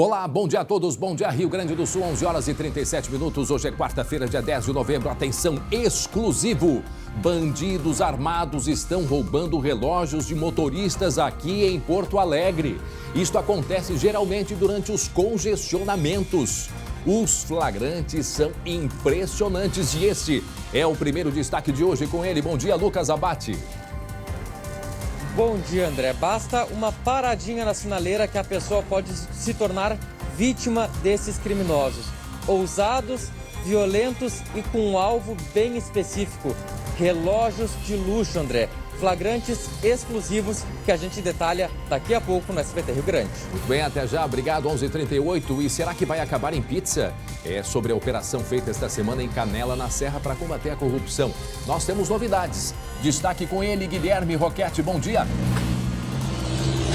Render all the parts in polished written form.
Olá, bom dia a todos, bom dia Rio Grande do Sul, 11 horas e 37 minutos. Hoje é quarta-feira, dia 10 de novembro. Atenção, exclusivo. Bandidos armados estão roubando relógios de motoristas aqui em Porto Alegre. Isto acontece geralmente durante os congestionamentos. Os flagrantes são impressionantes e este é o primeiro destaque de hoje com ele. Bom dia, Lucas Abate. Bom dia, André. Basta uma paradinha na sinaleira que a pessoa pode se tornar vítima desses criminosos. Ousados, violentos e com um alvo bem específico. Relógios de luxo, André. Flagrantes exclusivos que a gente detalha daqui a pouco no SBT Rio Grande. Muito bem, até já. Obrigado, 11h38. E será que vai acabar em pizza? É sobre a operação feita esta semana em Canela, na Serra, para combater a corrupção. Nós temos novidades. Destaque com ele, Guilherme Roquete. Bom dia.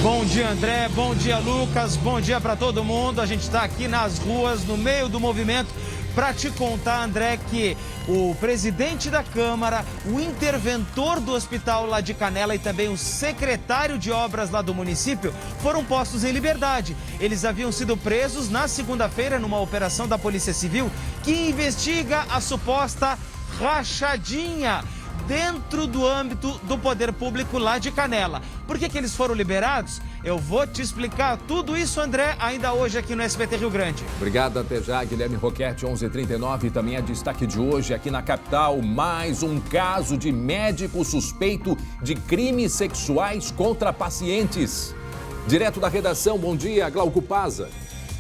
Bom dia, André. Bom dia, Lucas. Bom dia para todo mundo. A gente está aqui nas ruas, no meio do movimento, para te contar, André, que o presidente da Câmara, o interventor do hospital lá de Canela e também o secretário de obras lá do município foram postos em liberdade. Eles haviam sido presos na segunda-feira numa operação da Polícia Civil que investiga a suposta rachadinha dentro do âmbito do poder público lá de Canela. Por que eles foram liberados? Eu vou te explicar tudo isso, André, ainda hoje aqui no SBT Rio Grande. Obrigado, até já, Guilherme Roquete, 11h39. Também é destaque de hoje aqui na capital, mais um caso de médico suspeito de crimes sexuais contra pacientes. Direto da redação, bom dia, Glauco Paza.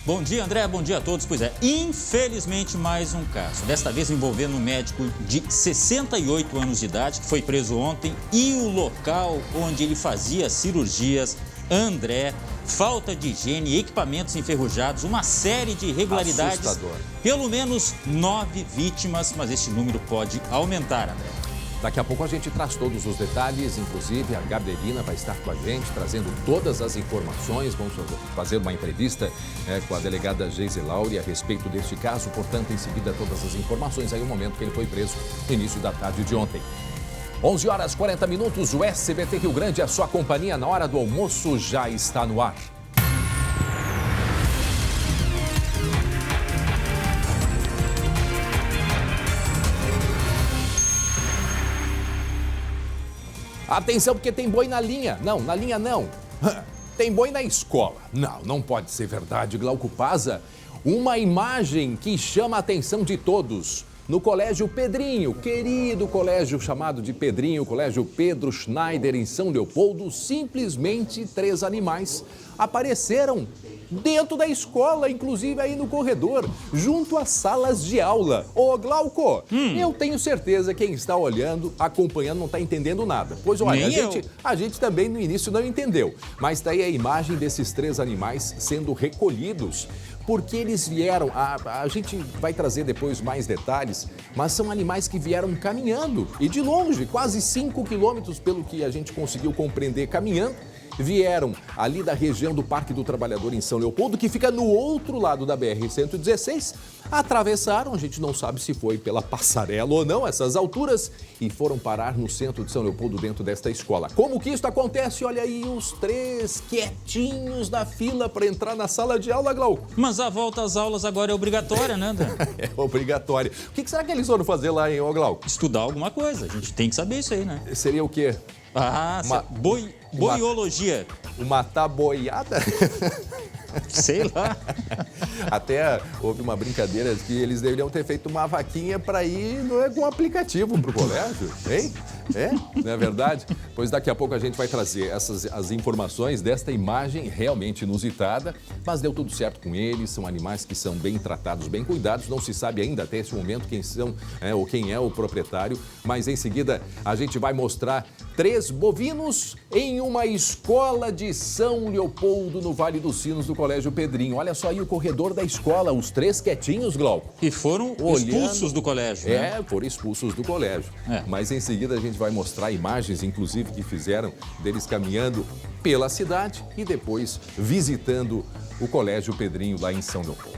Bom dia, André. Bom dia a todos. Pois é, infelizmente mais um caso. Desta vez envolvendo um médico de 68 anos de idade, que foi preso ontem, e o local onde ele fazia cirurgias, André, falta de higiene, equipamentos enferrujados, uma série de irregularidades. Assustador. Pelo menos 9 vítimas, mas esse número pode aumentar, André. Daqui a pouco a gente traz todos os detalhes, inclusive a Gabrielina vai estar com a gente, trazendo todas as informações. Vamos fazer uma entrevista com a delegada Geise Lauri a respeito deste caso. Portanto, em seguida, todas as informações. Aí o momento que ele foi preso no início da tarde de ontem. 11 horas 40 minutos, o SBT Rio Grande, a sua companhia na hora do almoço já está no ar. Atenção, porque tem boi na linha. Não, na linha não. Tem boi na escola. Não, não pode ser verdade, Glauco Paza. Uma imagem que chama a atenção de todos. No Colégio Pedrinho, querido colégio chamado de Pedrinho, Colégio Pedro Schneider, em São Leopoldo, simplesmente 3 animais apareceram dentro da escola, inclusive aí no corredor, junto às salas de aula. Ô, Glauco, eu tenho certeza que quem está olhando, acompanhando, não está entendendo nada. Pois olha, a gente também no início não entendeu. Mas está aí a imagem desses 3 animais sendo recolhidos. Porque eles vieram, a gente vai trazer depois mais detalhes, mas são animais que vieram caminhando e de longe, quase 5 quilômetros, pelo que a gente conseguiu compreender, caminhando. Vieram ali da região do Parque do Trabalhador em São Leopoldo, que fica no outro lado da BR-116, atravessaram, a gente não sabe se foi pela passarela ou não, essas alturas, e foram parar no centro de São Leopoldo, dentro desta escola. Como que isso acontece? Olha aí, os 3 quietinhos na fila para entrar na sala de aula, Glauco. Mas a volta às aulas agora é obrigatória, né, André? É obrigatória. O que será que eles foram fazer lá, hein, Glauco? Estudar alguma coisa, a gente tem que saber isso aí, né? Seria o quê? Boiologia. Uma taboiada? Sei lá. Até houve uma brincadeira que eles deveriam ter feito uma vaquinha para ir com um aplicativo para o colégio, hein? É, não é verdade? Pois daqui a pouco a gente vai trazer as informações desta imagem realmente inusitada, mas deu tudo certo com eles, são animais que são bem tratados, bem cuidados, não se sabe ainda até esse momento quem são ou quem é o proprietário, mas em seguida a gente vai mostrar 3 bovinos em uma escola de São Leopoldo, no Vale dos Sinos, do Colégio Pedrinho. Olha só aí o corredor da escola, os 3 quietinhos, Glauco. E foram expulsos do colégio, né? Foram expulsos do colégio. Mas em seguida a gente vai mostrar imagens, inclusive, que fizeram deles caminhando pela cidade e depois visitando o Colégio Pedrinho lá em São Leopoldo.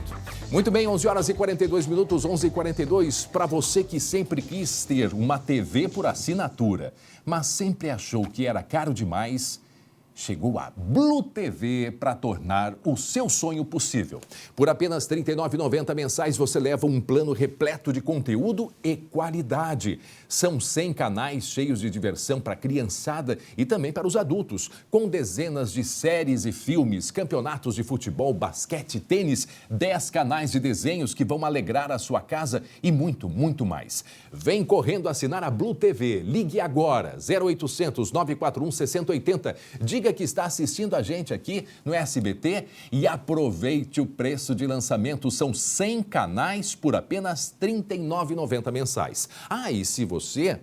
Muito bem, 11 horas e 42 minutos, 11h42. Para você que sempre quis ter uma TV por assinatura, mas sempre achou que era caro demais, Chegou a Blue TV para tornar o seu sonho possível. Por apenas R$ 39,90 mensais, você leva um plano repleto de conteúdo e qualidade. São 100 canais cheios de diversão para a criançada e também para os adultos, com dezenas de séries e filmes, campeonatos de futebol, basquete, tênis, 10 canais de desenhos que vão alegrar a sua casa e muito, muito mais. Vem correndo assinar a Blue TV. Ligue agora, 0800 941 6080. Diga que está assistindo a gente aqui no SBT e aproveite o preço de lançamento. São 100 canais por apenas R$ 39,90 mensais. Ah, e se você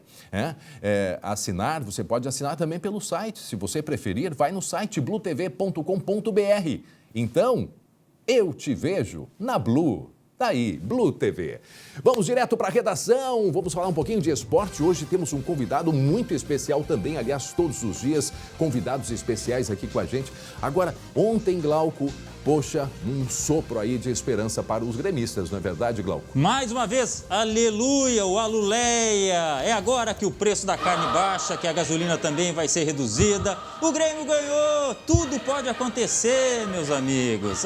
assinar, você pode assinar também pelo site. Se você preferir, vai no site bluetv.com.br. Então, eu te vejo na Blue. Daí, Blue TV. Vamos direto para a redação, vamos falar um pouquinho de esporte. Hoje temos um convidado muito especial também, aliás, todos os dias, convidados especiais aqui com a gente. Agora, ontem, Glauco, poxa, um sopro aí de esperança para os gremistas, não é verdade, Glauco? Mais uma vez, aleluia, o aluleia. É agora que o preço da carne baixa, que a gasolina também vai ser reduzida. O Grêmio ganhou, tudo pode acontecer, meus amigos.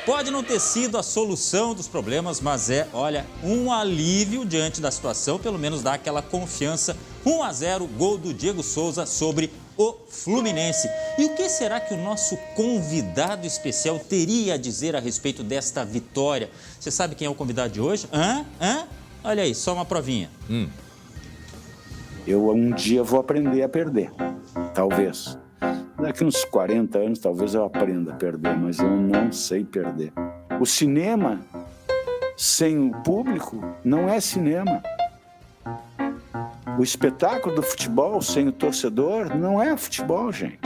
Pode não ter sido a solução dos problemas, mas olha, um alívio diante da situação, pelo menos dá aquela confiança. 1-0, gol do Diego Souza sobre o Fluminense. E o que será que o nosso convidado especial teria a dizer a respeito desta vitória? Você sabe quem é o convidado de hoje? Olha aí, só uma provinha. Eu um dia vou aprender a perder, talvez. Daqui uns 40 anos talvez eu aprenda a perder, mas eu não sei perder. O cinema sem o público não é cinema. O espetáculo do futebol sem o torcedor não é futebol, gente.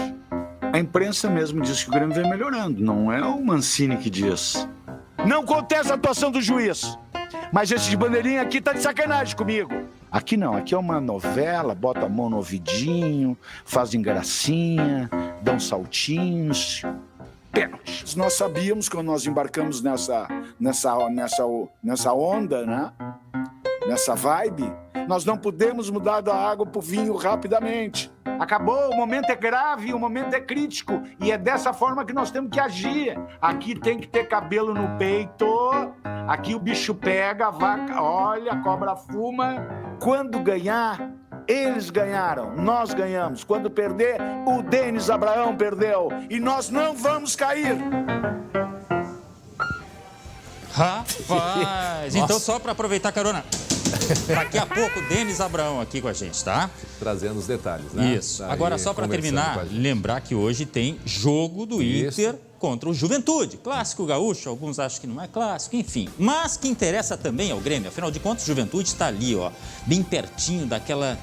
A imprensa mesmo diz que o Grêmio vem melhorando, não é o Mancini que diz. Não contesta a atuação do juiz, mas esse de bandeirinha aqui tá de sacanagem comigo. Aqui não, aqui é uma novela, bota a mão no ouvidinho, fazem gracinha, dão saltinhos. Pênalti. Nós sabíamos quando nós embarcamos nessa onda, né? Nessa vibe, nós não podemos mudar da água para o vinho rapidamente. Acabou, o momento é grave, o momento é crítico e é dessa forma que nós temos que agir. Aqui tem que ter cabelo no peito, aqui o bicho pega, a vaca olha, a cobra fuma. Quando ganhar, eles ganharam, nós ganhamos. Quando perder, o Denis Abraão perdeu e nós não vamos cair. Rapaz, então só para aproveitar a carona, daqui a pouco Denis Abraão aqui com a gente, tá? Trazendo os detalhes, né? Isso. Agora, só para terminar, lembrar que hoje tem jogo do Inter contra o Juventude. Clássico gaúcho, alguns acham que não é clássico, enfim. Mas que interessa também ao Grêmio, afinal de contas, o Juventude está ali, ó, bem pertinho daquela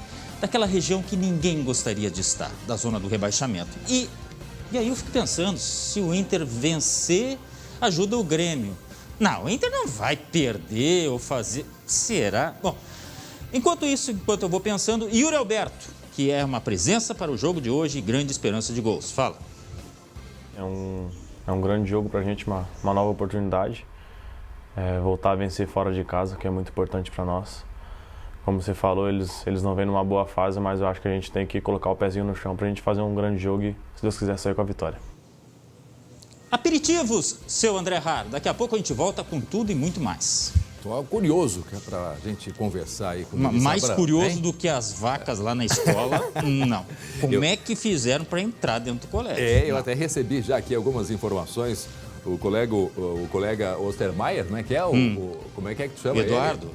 região que ninguém gostaria de estar, da zona do rebaixamento. E aí eu fico pensando, se o Inter vencer, ajuda o Grêmio. Não, o Inter não vai perder ou fazer... Será? Bom, enquanto eu vou pensando, Yuri Alberto, que é uma presença para o jogo de hoje e grande esperança de gols. Fala. É um grande jogo para a gente, uma nova oportunidade. Voltar a vencer fora de casa, que é muito importante para nós. Como você falou, eles não vêm numa boa fase, mas eu acho que a gente tem que colocar o pezinho no chão para a gente fazer um grande jogo e, se Deus quiser, sair com a vitória. Aperitivos, seu André Raro. Daqui a pouco a gente volta com tudo e muito mais. Estou curioso, que é para a gente conversar aí com o Mais curioso do que as vacas lá na escola, não. Como é que fizeram para entrar dentro do colégio? Eu até recebi já aqui algumas informações. O colega Ostermaier, né, que é como é que tu chama? Eduardo.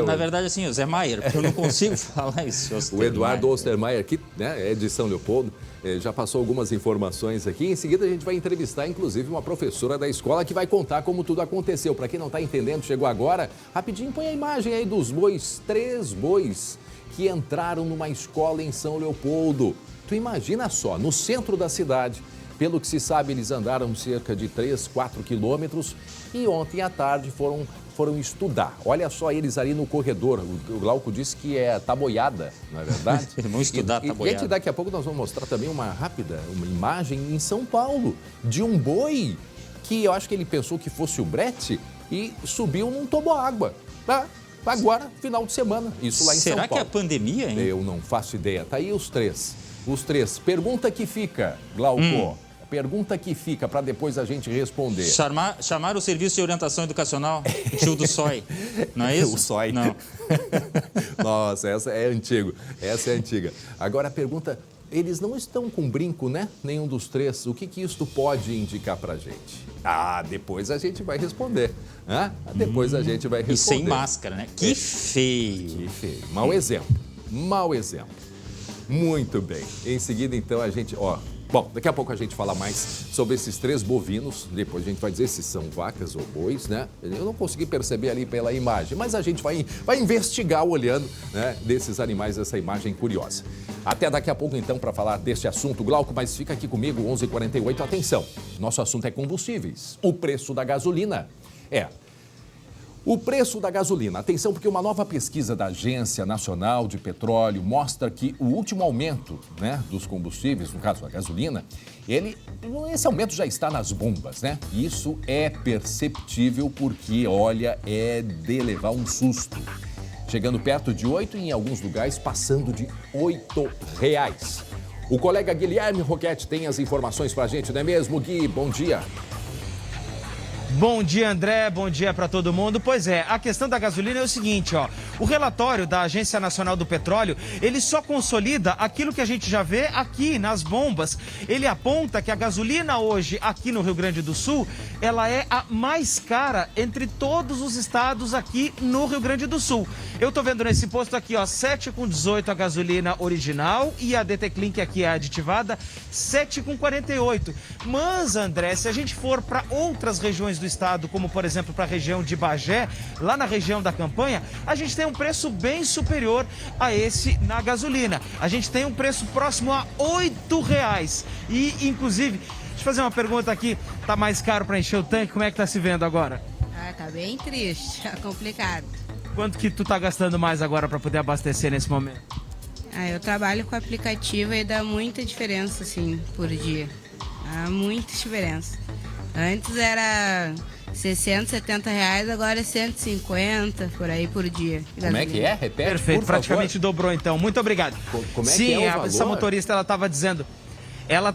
Na verdade, assim, o Zé Maier, porque eu não consigo falar isso. O Eduardo Ostermaier, que é de São Leopoldo, já passou algumas informações aqui. Em seguida, a gente vai entrevistar, inclusive, uma professora da escola que vai contar como tudo aconteceu. Para quem não está entendendo, chegou agora, rapidinho, põe a imagem aí dos bois, 3 bois que entraram numa escola em São Leopoldo. Tu imagina só, no centro da cidade. Pelo que se sabe, eles andaram cerca de 3, 4 quilômetros e ontem à tarde foram estudar. Olha só eles ali no corredor. O Glauco disse que é taboiada, não é verdade? Vão estudar taboiada. E daqui a pouco nós vamos mostrar também uma imagem em São Paulo de um boi que eu acho que ele pensou que fosse o brete e subiu num toboágua. Agora, final de semana, isso lá em São Paulo. Será que é a pandemia, hein? Eu não faço ideia. Tá aí os 3. Os três. Pergunta que fica, Glauco. Pergunta que fica para depois a gente responder. Chamar o Serviço de Orientação Educacional, tio do SOI, não é isso? O SOI. Não. Nossa, essa é antiga. Essa é antiga. Agora a pergunta, eles não estão com brinco, né? Nenhum dos três. O que isso pode indicar pra gente? Depois a gente vai responder. Depois a gente vai responder. E sem máscara, né? Que feio. Que feio. Mau exemplo. Mau exemplo. Muito bem. Em seguida, então, a gente... Bom, daqui a pouco a gente fala mais sobre esses três bovinos. Depois a gente vai dizer se são vacas ou bois, né? Eu não consegui perceber ali pela imagem, mas a gente vai investigar olhando, né, desses animais, essa imagem curiosa. Até daqui a pouco, então, para falar deste assunto, Glauco, mas fica aqui comigo, 11h48. Atenção, nosso assunto é combustíveis. O preço da gasolina. O preço da gasolina. Atenção, porque uma nova pesquisa da Agência Nacional de Petróleo mostra que o último aumento, né, dos combustíveis, no caso a gasolina, esse aumento já está nas bombas, né? Isso é perceptível porque, olha, é de levar um susto. Chegando perto de 8 e em alguns lugares passando de R$8. O colega Guilherme Roquette tem as informações pra gente, não é mesmo, Gui? Bom dia. Bom dia, André. Bom dia para todo mundo. Pois é, a questão da gasolina é o seguinte, o relatório da Agência Nacional do Petróleo, ele só consolida aquilo que a gente já vê aqui nas bombas. Ele aponta que a gasolina hoje aqui no Rio Grande do Sul, ela é a mais cara entre todos os estados aqui no Rio Grande do Sul. Eu tô vendo nesse posto aqui, 7,18 a gasolina original e a DT Clean, que aqui é aditivada, 7,48. Mas, André, se a gente for para outras regiões do estado, como por exemplo para a região de Bagé, lá na região da Campanha, a gente tem um preço bem superior a esse na gasolina. A gente tem um preço próximo a R$8. E, inclusive, deixa eu fazer uma pergunta aqui, tá mais caro para encher o tanque? Como é que tá se vendo agora? Tá bem triste, tá complicado. Quanto que tu tá gastando mais agora para poder abastecer nesse momento? Eu trabalho com aplicativo e dá muita diferença, assim, por dia. Há muita diferença. Antes era 60, 70 reais, agora é 150 por aí por dia. Como é que é? Repete, perfeito, praticamente dobrou então. Muito obrigado. Como é Sim, que é o valor? Essa motorista, ela estava dizendo... Ela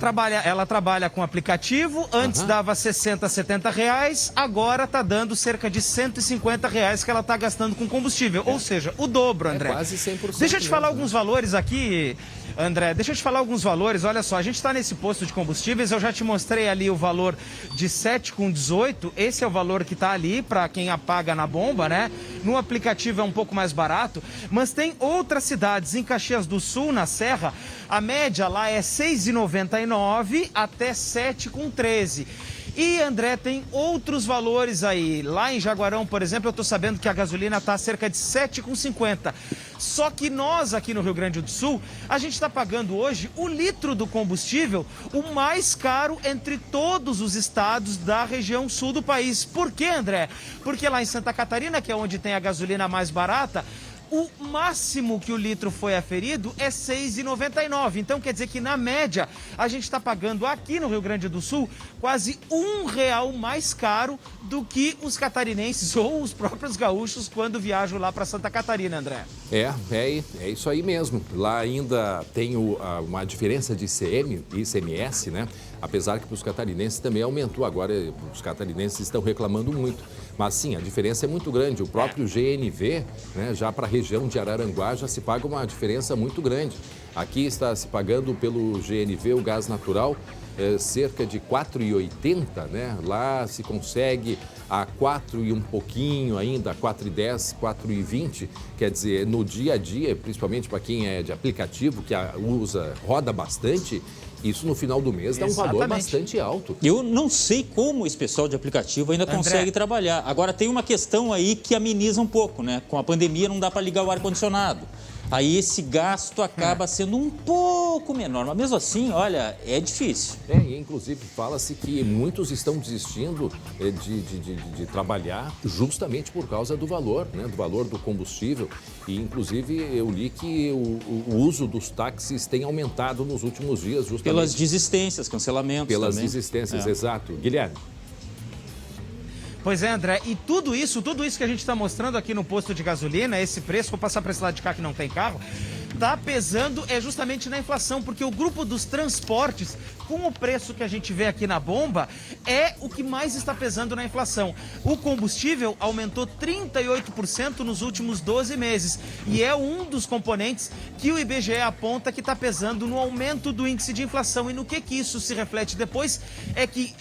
trabalha com aplicativo, antes dava 60, 70 reais, agora tá dando cerca de 150 reais que ela tá gastando com combustível. Ou seja, o dobro, André. É quase 100%. Deixa eu te falar alguns valores aqui, André. Deixa eu te falar alguns valores. Olha só, a gente tá nesse posto de combustíveis, eu já te mostrei ali o valor de 7,18. Esse é o valor que tá ali para quem apaga na bomba, né? No aplicativo é um pouco mais barato, mas tem outras cidades. Em Caxias do Sul, na Serra, a média lá é 6,99 até 7,13. E, André, tem outros valores aí. Lá em Jaguarão, por exemplo, eu tô sabendo que a gasolina tá cerca de 7,50. Só que nós, aqui no Rio Grande do Sul, a gente está pagando hoje o litro do combustível, o mais caro entre todos os estados da região sul do país. Por quê, André? Porque lá em Santa Catarina, que é onde tem a gasolina mais barata, o máximo que o litro foi aferido é R$ 6,99. Então quer dizer que na média a gente está pagando aqui no Rio Grande do Sul quase R$1 mais caro do que os catarinenses ou os próprios gaúchos quando viajam lá para Santa Catarina, André. É isso aí mesmo. Lá ainda tem uma diferença de ICMS, né? Apesar que para os catarinenses também aumentou. Agora os catarinenses estão reclamando muito. Mas sim, a diferença é muito grande. O próprio GNV, né, já para a região de Araranguá, já se paga uma diferença muito grande. Aqui está se pagando pelo GNV, o gás natural, cerca de R$ 4,80, né? Lá se consegue a 4 e um pouquinho ainda, R$ 4,10, R$ 4,20. Quer dizer, no dia a dia, principalmente para quem é de aplicativo, que roda bastante, isso no final do mês dá um valor bastante alto. Eu não sei como esse pessoal de aplicativo ainda consegue trabalhar. Agora, tem uma questão aí que ameniza um pouco, né? Com a pandemia não dá para ligar o ar-condicionado. Aí esse gasto acaba sendo um pouco menor, mas mesmo assim, olha, é difícil. E inclusive fala-se que muitos estão desistindo de trabalhar justamente por causa do valor, né? Do valor do combustível. E inclusive eu li que o uso dos táxis tem aumentado nos últimos dias justamente. Pelas desistências, cancelamentos Pelas também. desistências, exato. Guilherme. Pois é, André, e tudo isso que a gente está mostrando aqui no posto de gasolina, esse preço, vou passar para esse lado de cá que não tem carro, está pesando é justamente na inflação, porque o grupo dos transportes, com o preço que a gente vê aqui na bomba, é o que mais está pesando na inflação. O combustível aumentou 38% nos últimos 12 meses e é um dos componentes que o IBGE aponta que está pesando no aumento do índice de inflação. E no que isso se reflete depois é que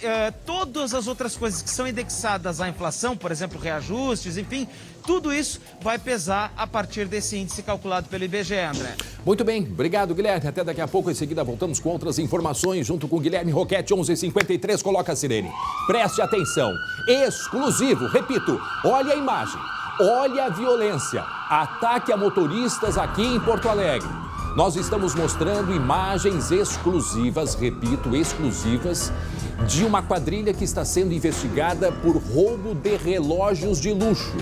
todas as outras coisas que são indexadas à inflação, por exemplo, reajustes, enfim, tudo isso vai pesar a partir desse índice calculado pelo IBGE, André. Muito bem, obrigado, Guilherme. Até daqui a pouco, em seguida, voltamos com outras informações junto com o Guilherme Roquete, 11h53. Coloca a sirene. Preste atenção. Exclusivo, repito, olha a imagem, olha a violência. Ataque a motoristas aqui em Porto Alegre. Nós estamos mostrando imagens exclusivas, repito, exclusivas, de uma quadrilha que está sendo investigada por roubo de relógios de luxo.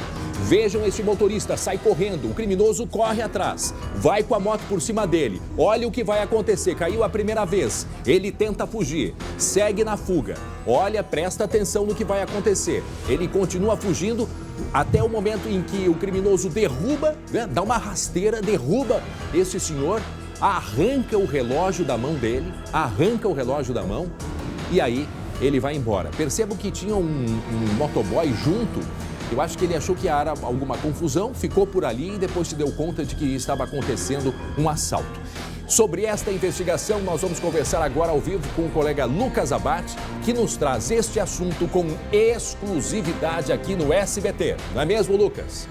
Vejam esse motorista, sai correndo, o criminoso corre atrás, vai com a moto por cima dele. Olha o que vai acontecer, caiu a primeira vez, ele tenta fugir, segue na fuga. Olha, presta atenção no que vai acontecer. Ele continua fugindo até o momento em que o criminoso derruba, né, dá uma rasteira, derruba esse senhor, arranca o relógio da mão dele, e aí ele vai embora. Percebo que tinha um motoboy junto. Eu acho que ele achou que era alguma confusão, ficou por ali e depois se deu conta de que estava acontecendo um assalto. Sobre esta investigação, nós vamos conversar agora ao vivo com o colega Lucas Abate, que nos traz este assunto com exclusividade aqui no SBT. Não é mesmo, Lucas?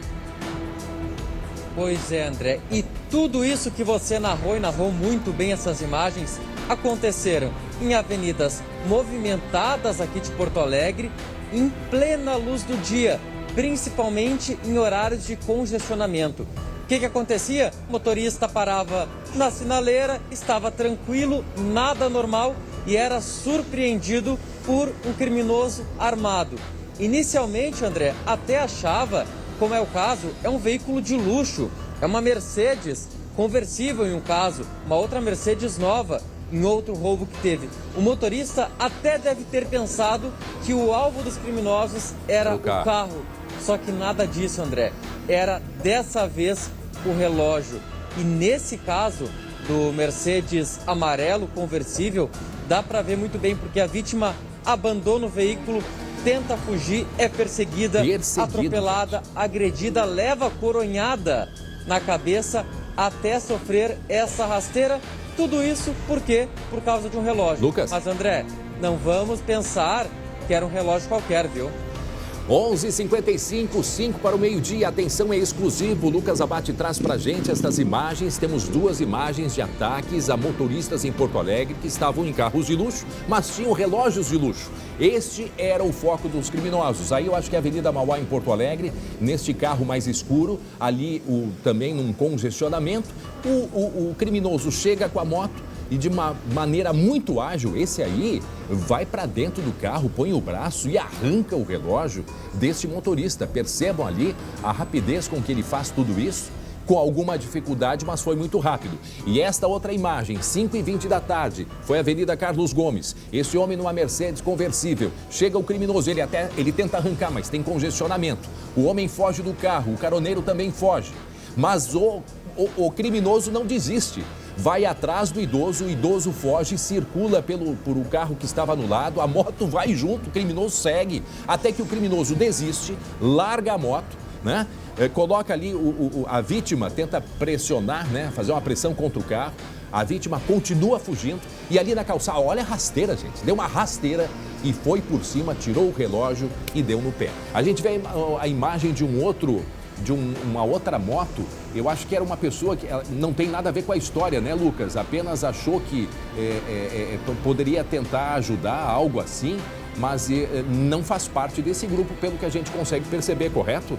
Pois é, André. E tudo isso que você narrou e narrou muito bem essas imagens aconteceram em avenidas movimentadas aqui de Porto Alegre, em plena luz do dia, principalmente em horários de congestionamento. O que acontecia? O motorista parava na sinaleira, estava tranquilo, nada normal e era surpreendido por um criminoso armado. Inicialmente, André, até achava, como é o caso, é um veículo de luxo, é uma Mercedes conversível em um caso, uma outra Mercedes nova em outro roubo que teve. O motorista até deve ter pensado que o alvo dos criminosos era o carro. Só que nada disso, André. Era dessa vez o relógio. E nesse caso do Mercedes amarelo conversível, dá para ver muito bem porque a vítima abandona o veículo, tenta fugir, é perseguida, atropelada, agredida, leva coronhada na cabeça até sofrer essa rasteira. Tudo isso por quê? Por causa de um relógio. Lucas. Mas, André, não vamos pensar que era um relógio qualquer, viu? 11h55, 5 para o meio-dia. Atenção, é exclusivo. O Lucas Abate traz pra gente estas imagens. Temos duas imagens de ataques a motoristas em Porto Alegre que estavam em carros de luxo, mas tinham relógios de luxo. Este era o foco dos criminosos. Aí eu acho que é a Avenida Mauá em Porto Alegre, neste carro mais escuro, ali também num congestionamento, o criminoso chega com a moto e de uma maneira muito ágil, esse aí vai para dentro do carro, põe o braço e arranca o relógio desse motorista. Percebam ali a rapidez com que ele faz tudo isso, com alguma dificuldade, mas foi muito rápido. E esta outra imagem, 5h20 da tarde, foi a Avenida Carlos Gomes. Esse homem numa Mercedes conversível. Chega o criminoso, ele tenta arrancar, mas tem congestionamento. O homem foge do carro, o caroneiro também foge. Mas o criminoso não desiste. Vai atrás do idoso, o idoso foge, circula por o carro que estava no lado, a moto vai junto, o criminoso segue, até que o criminoso desiste, larga a moto, né? Coloca ali a vítima, tenta pressionar, né? Fazer uma pressão contra o carro, a vítima continua fugindo e ali na calçada, olha a rasteira, gente, deu uma rasteira e foi por cima, tirou o relógio e deu no pé. A gente vê a imagem de uma outra moto. Eu acho que era uma pessoa que não tem nada a ver com a história, né, Lucas? Apenas achou que poderia tentar ajudar, algo assim, mas não faz parte desse grupo, pelo que a gente consegue perceber, correto?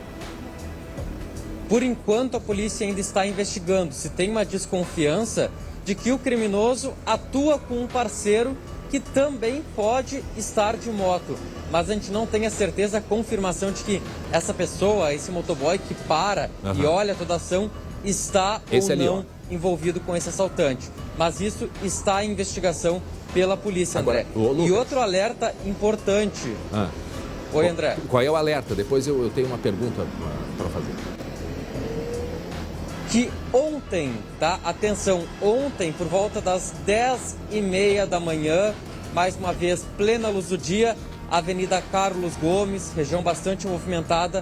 Por enquanto, a polícia ainda está investigando se tem uma desconfiança de que o criminoso atua com um parceiro que também pode estar de moto. Mas a gente não tem a certeza, a confirmação de que essa pessoa, esse motoboy que para e olha toda a ação, está ou não envolvido com esse assaltante. Mas isso está em investigação pela polícia, André. E outro alerta importante. Oi, André. Qual é o alerta? Depois eu tenho uma pergunta para fazer. que ontem, tá? Atenção, ontem, por volta das 10h30 da manhã, mais uma vez, plena luz do dia, Avenida Carlos Gomes, região bastante movimentada,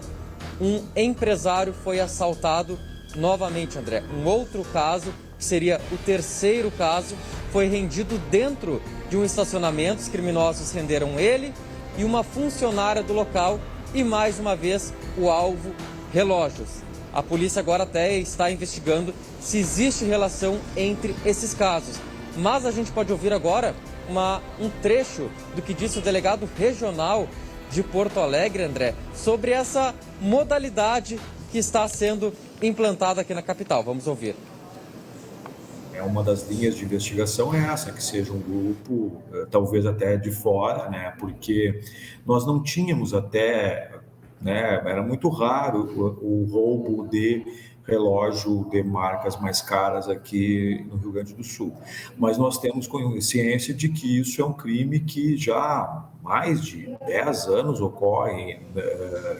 um empresário foi assaltado novamente, André. Um outro caso, que seria o terceiro caso, foi rendido dentro de um estacionamento. Os criminosos renderam ele e uma funcionária do local e, mais uma vez, o alvo, relógios. A polícia agora até está investigando se existe relação entre esses casos. Mas a gente pode ouvir agora um trecho do que disse o delegado regional de Porto Alegre, André, sobre essa modalidade que está sendo implantada aqui na capital. Vamos ouvir. Uma das linhas de investigação é essa, que seja um grupo, talvez até de fora, né? Porque nós não tínhamos até, né? Era muito raro o roubo de relógio de marcas mais caras aqui no Rio Grande do Sul. Mas nós temos consciência de que isso é um crime que já há mais de 10 anos ocorre em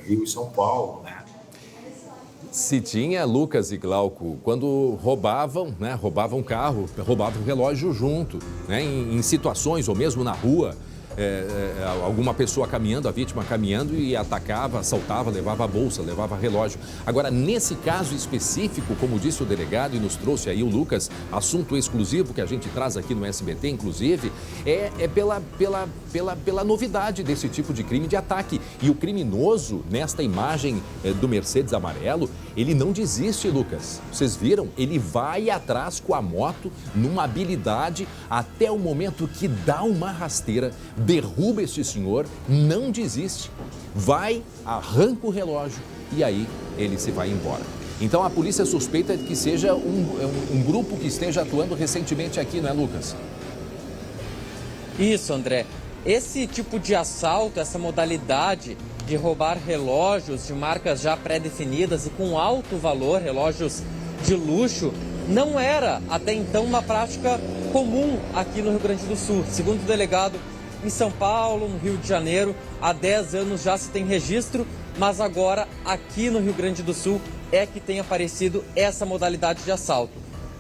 Rio e São Paulo, né? Se tinha, Lucas e Glauco, quando roubavam, né, roubavam carro, roubavam relógio junto, né, em situações ou mesmo na rua, alguma pessoa caminhando, a vítima caminhando e atacava, assaltava, levava a bolsa, levava relógio. Agora, nesse caso específico, como disse o delegado e nos trouxe aí o Lucas, assunto exclusivo que a gente traz aqui no SBT, inclusive, é pela novidade desse tipo de crime de ataque. E o criminoso, nesta imagem do Mercedes amarelo, ele não desiste, Lucas. Vocês viram? Ele vai atrás com a moto, numa habilidade, até o momento que dá uma rasteira, derruba este senhor, não desiste, vai, arranca o relógio e aí ele se vai embora. Então a polícia suspeita de que seja um grupo que esteja atuando recentemente aqui, não é, Lucas? Isso, André. Esse tipo de assalto, essa modalidade de roubar relógios de marcas já pré-definidas e com alto valor, relógios de luxo, não era até então uma prática comum aqui no Rio Grande do Sul. Segundo o delegado, em São Paulo, no Rio de Janeiro, há 10 anos já se tem registro, mas agora aqui no Rio Grande do Sul é que tem aparecido essa modalidade de assalto.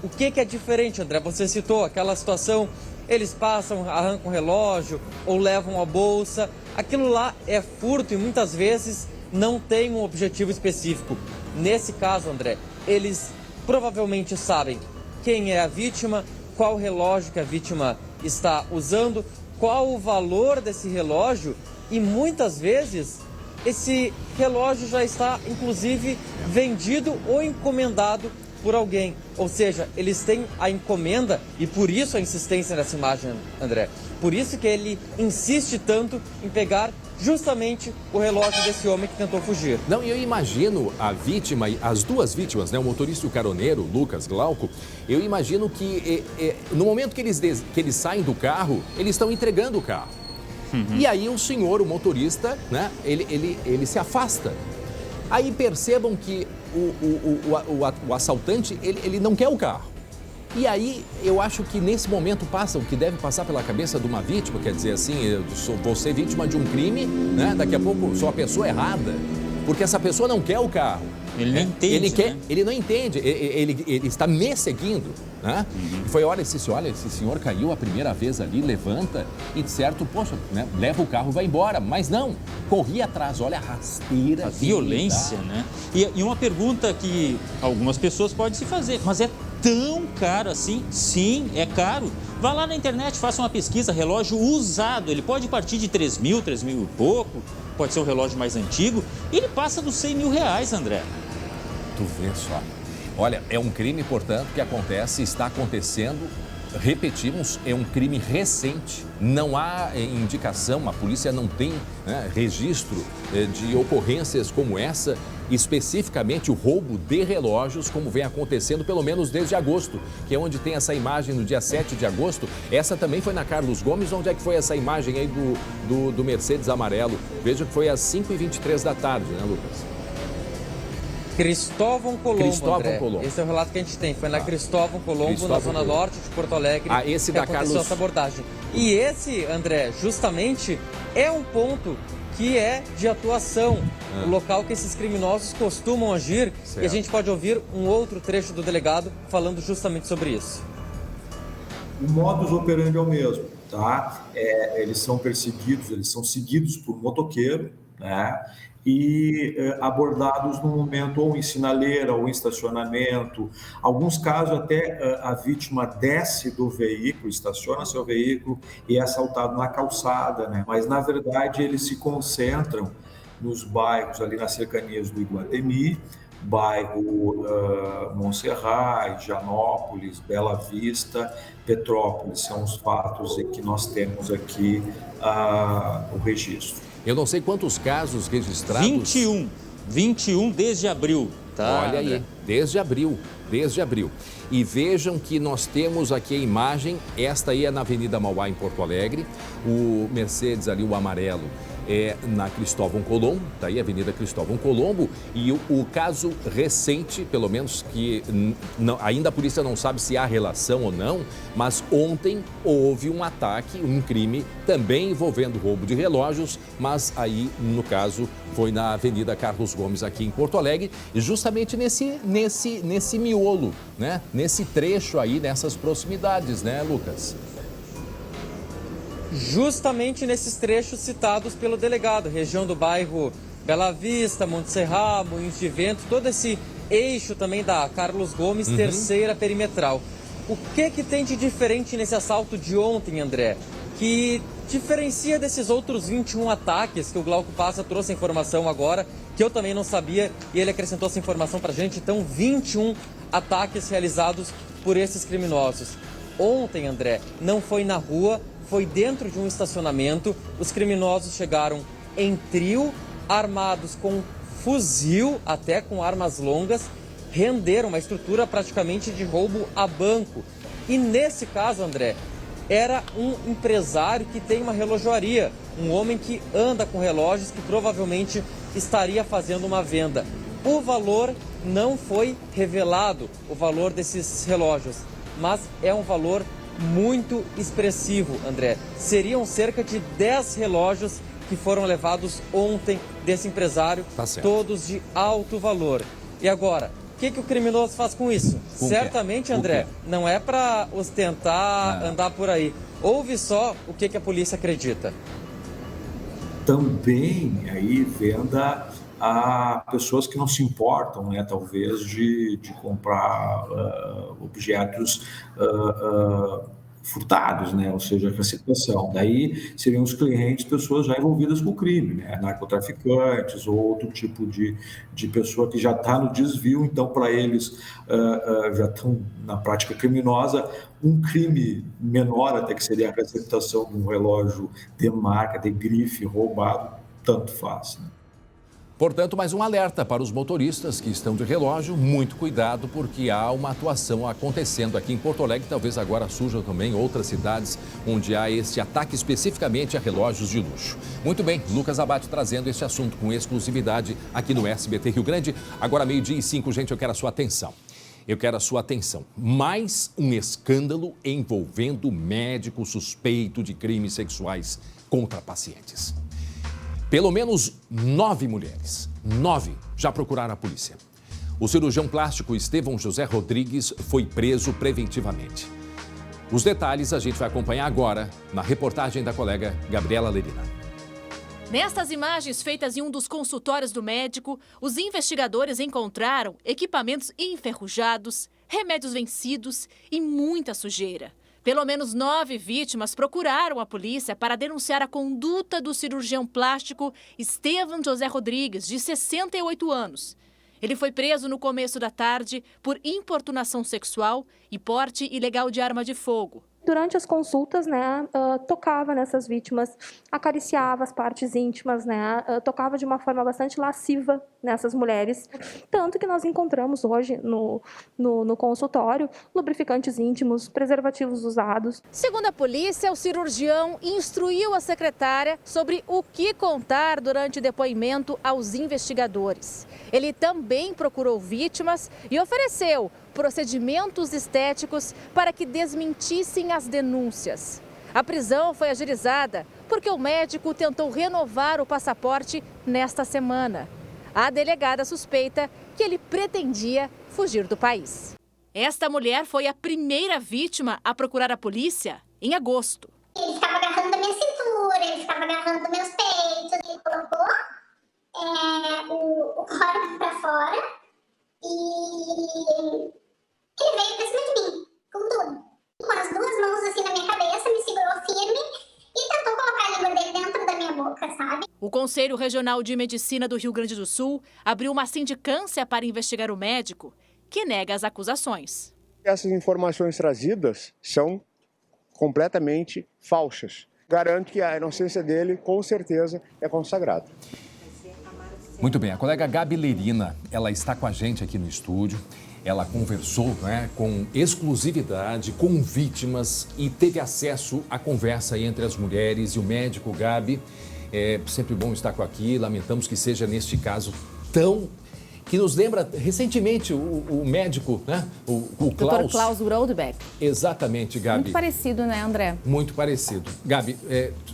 O que é diferente, André? Você citou aquela situação, eles passam, arrancam o relógio ou levam a bolsa. Aquilo lá é furto e muitas vezes não tem um objetivo específico. Nesse caso, André, eles provavelmente sabem quem é a vítima, qual relógio que a vítima está usando, qual o valor desse relógio e muitas vezes esse relógio já está inclusive vendido ou encomendado por alguém. Ou seja, eles têm a encomenda e por isso a insistência nessa imagem, André. Por isso que ele insiste tanto em pegar justamente o relógio desse homem que tentou fugir. Não, e eu imagino a vítima, as duas vítimas, né, o motorista e o caroneiro, Lucas, Glauco, eu imagino que no momento que eles saem do carro, eles estão entregando o carro. Uhum. E aí o senhor, o motorista, né, ele se afasta. Aí percebam que o assaltante, ele não quer o carro. E aí, eu acho que nesse momento passa o que deve passar pela cabeça de uma vítima, quer dizer assim, vou ser vítima de um crime, né? Daqui a pouco sou a pessoa errada, porque essa pessoa não quer o carro. Ele não entende, ele não entende, ele está me seguindo, né? Uhum. E foi, olha, esse senhor caiu a primeira vez ali, levanta e, de certo, poxa, né, leva o carro e vai embora, mas não, corri atrás, olha a rasteira. A violência, né? E uma pergunta que algumas pessoas podem se fazer, mas é tão caro assim? Sim, é caro. Vá lá na internet, faça uma pesquisa, relógio usado, ele pode partir de 3 mil e pouco, pode ser um relógio mais antigo, e ele passa dos 100 mil reais, André. Tu vê só. Olha, é um crime, portanto, que acontece, está acontecendo, repetimos, é um crime recente, não há indicação, a polícia não tem, né, registro de ocorrências como essa, especificamente o roubo de relógios, como vem acontecendo pelo menos desde agosto, que é onde tem essa imagem no dia 7 de agosto. Essa também foi na Carlos Gomes. Onde é que foi essa imagem aí do Mercedes amarelo? Veja que foi às 5h23 da tarde, né, Lucas? Cristóvão Colombo, André. Esse é o relato que a gente tem. Foi na Cristóvão Colombo, na zona norte de Porto Alegre, esse que da aconteceu Carlos... essa abordagem. E esse, André, justamente é um ponto que é de atuação, o local que esses criminosos costumam agir. Certo. E a gente pode ouvir um outro trecho do delegado falando justamente sobre isso. O modus operandi é o mesmo, tá? Eles são perseguidos, eles são seguidos por motoqueiro, né? E abordados no momento ou em sinaleira ou em estacionamento. Alguns casos até a vítima desce do veículo, estaciona seu veículo e é assaltado na calçada, né? Mas na verdade eles se concentram nos bairros ali nas cercanias do Iguatemi, bairro Montserrat, Higienópolis, Bela Vista, Petrópolis. São os fatos em que nós temos aqui o registro. Eu não sei quantos casos registrados. 21 desde abril, tá? Olha aí, desde abril. E vejam que nós temos aqui a imagem, esta aí é na Avenida Mauá, em Porto Alegre, o Mercedes ali, o amarelo, é na Cristóvão Colombo, tá aí a Avenida Cristóvão Colombo, e o caso recente, pelo menos que ainda a polícia não sabe se há relação ou não, mas ontem houve um ataque, um crime também envolvendo roubo de relógios, mas aí, no caso, foi na Avenida Carlos Gomes, aqui em Porto Alegre, e justamente nesse miolo, né? Nesse trecho aí, nessas proximidades, né, Lucas? Justamente nesses trechos citados pelo delegado, região do bairro Bela Vista, Montserrat, Moinhos de Vento, todo esse eixo também da Carlos Gomes, terceira perimetral. O que tem de diferente nesse assalto de ontem, André? Que diferencia desses outros 21 ataques que o Glauco Passa trouxe a informação agora, que eu também não sabia, e ele acrescentou essa informação pra gente. Então, 21 ataques realizados por esses criminosos. Ontem, André, não foi na rua, foi dentro de um estacionamento. Os criminosos chegaram em trio, armados com fuzil, até com armas longas, renderam uma estrutura praticamente de roubo a banco. E nesse caso, André, era um empresário que tem uma relojoaria, um homem que anda com relógios, que provavelmente estaria fazendo uma venda. O valor não foi revelado, o valor desses relógios, mas é um valor muito expressivo, André. Seriam cerca de 10 relógios que foram levados ontem desse empresário, todos de alto valor. E agora, o que o criminoso faz com isso? Certamente, André, não é para ostentar, andar por aí. Ouve só o que a polícia acredita. Também aí venda a pessoas que não se importam, né, talvez, de comprar objetos furtados, né, ou seja, receptação. Daí seriam os clientes, pessoas já envolvidas com o crime, né, narcotraficantes ou outro tipo de pessoa que já está no desvio. Então, para eles, já estão na prática criminosa. Um crime menor até, que seria a receptação de um relógio de marca, de grife, roubado, tanto faz, né? Portanto, mais um alerta para os motoristas que estão de relógio. Muito cuidado, porque há uma atuação acontecendo aqui em Porto Alegre. Talvez agora surjam também outras cidades onde há este ataque especificamente a relógios de luxo. Muito bem, Lucas Abate trazendo este assunto com exclusividade aqui no SBT Rio Grande. Agora 12:05, gente, eu quero a sua atenção. Mais um escândalo envolvendo médico suspeito de crimes sexuais contra pacientes. Pelo menos 9 mulheres, 9 já procuraram a polícia. O cirurgião plástico Estevão José Rodrigues foi preso preventivamente. Os detalhes a gente vai acompanhar agora na reportagem da colega Gabriela Lerina. Nestas imagens feitas em um dos consultórios do médico, os investigadores encontraram equipamentos enferrujados, remédios vencidos e muita sujeira. Pelo menos 9 vítimas procuraram a polícia para denunciar a conduta do cirurgião plástico Estevão José Rodrigues, de 68 anos. Ele foi preso no começo da tarde por importunação sexual e porte ilegal de arma de fogo. Durante as consultas, tocava nessas vítimas, acariciava as partes íntimas, tocava de uma forma bastante lasciva nessas mulheres. Tanto que nós encontramos hoje no consultório lubrificantes íntimos, preservativos usados. Segundo a polícia, o cirurgião instruiu a secretária sobre o que contar durante o depoimento aos investigadores. Ele também procurou vítimas e ofereceu procedimentos estéticos para que desmentissem as denúncias. A prisão foi agilizada porque o médico tentou renovar o passaporte nesta semana. A delegada suspeita que ele pretendia fugir do país. Esta mulher foi a primeira vítima a procurar a polícia em agosto. Ele ficava agarrando a minha cintura, ele ficava agarrando meus peitos, ele colocou o corpo pra fora e ele veio pra cima de mim, com tudo. Com as duas mãos assim na minha cabeça, me segurou firme e tentou colocar a língua dele dentro da minha boca, sabe? O Conselho Regional de Medicina do Rio Grande do Sul abriu uma sindicância para investigar o médico, que nega as acusações. Essas informações trazidas são completamente falsas. Garanto que a inocência dele, com certeza, é consagrada. Muito bem, a colega Gabi Lerina, ela está com a gente aqui no estúdio. Ela conversou, com exclusividade com vítimas e teve acesso à conversa entre as mulheres e o médico. Gabi, é sempre bom estar aqui. Lamentamos que seja neste caso que nos lembra recentemente o médico, o Klaus. Dr. Klaus Brodbeck. Exatamente, Gabi. Muito parecido, né, André? Muito parecido. Gabi,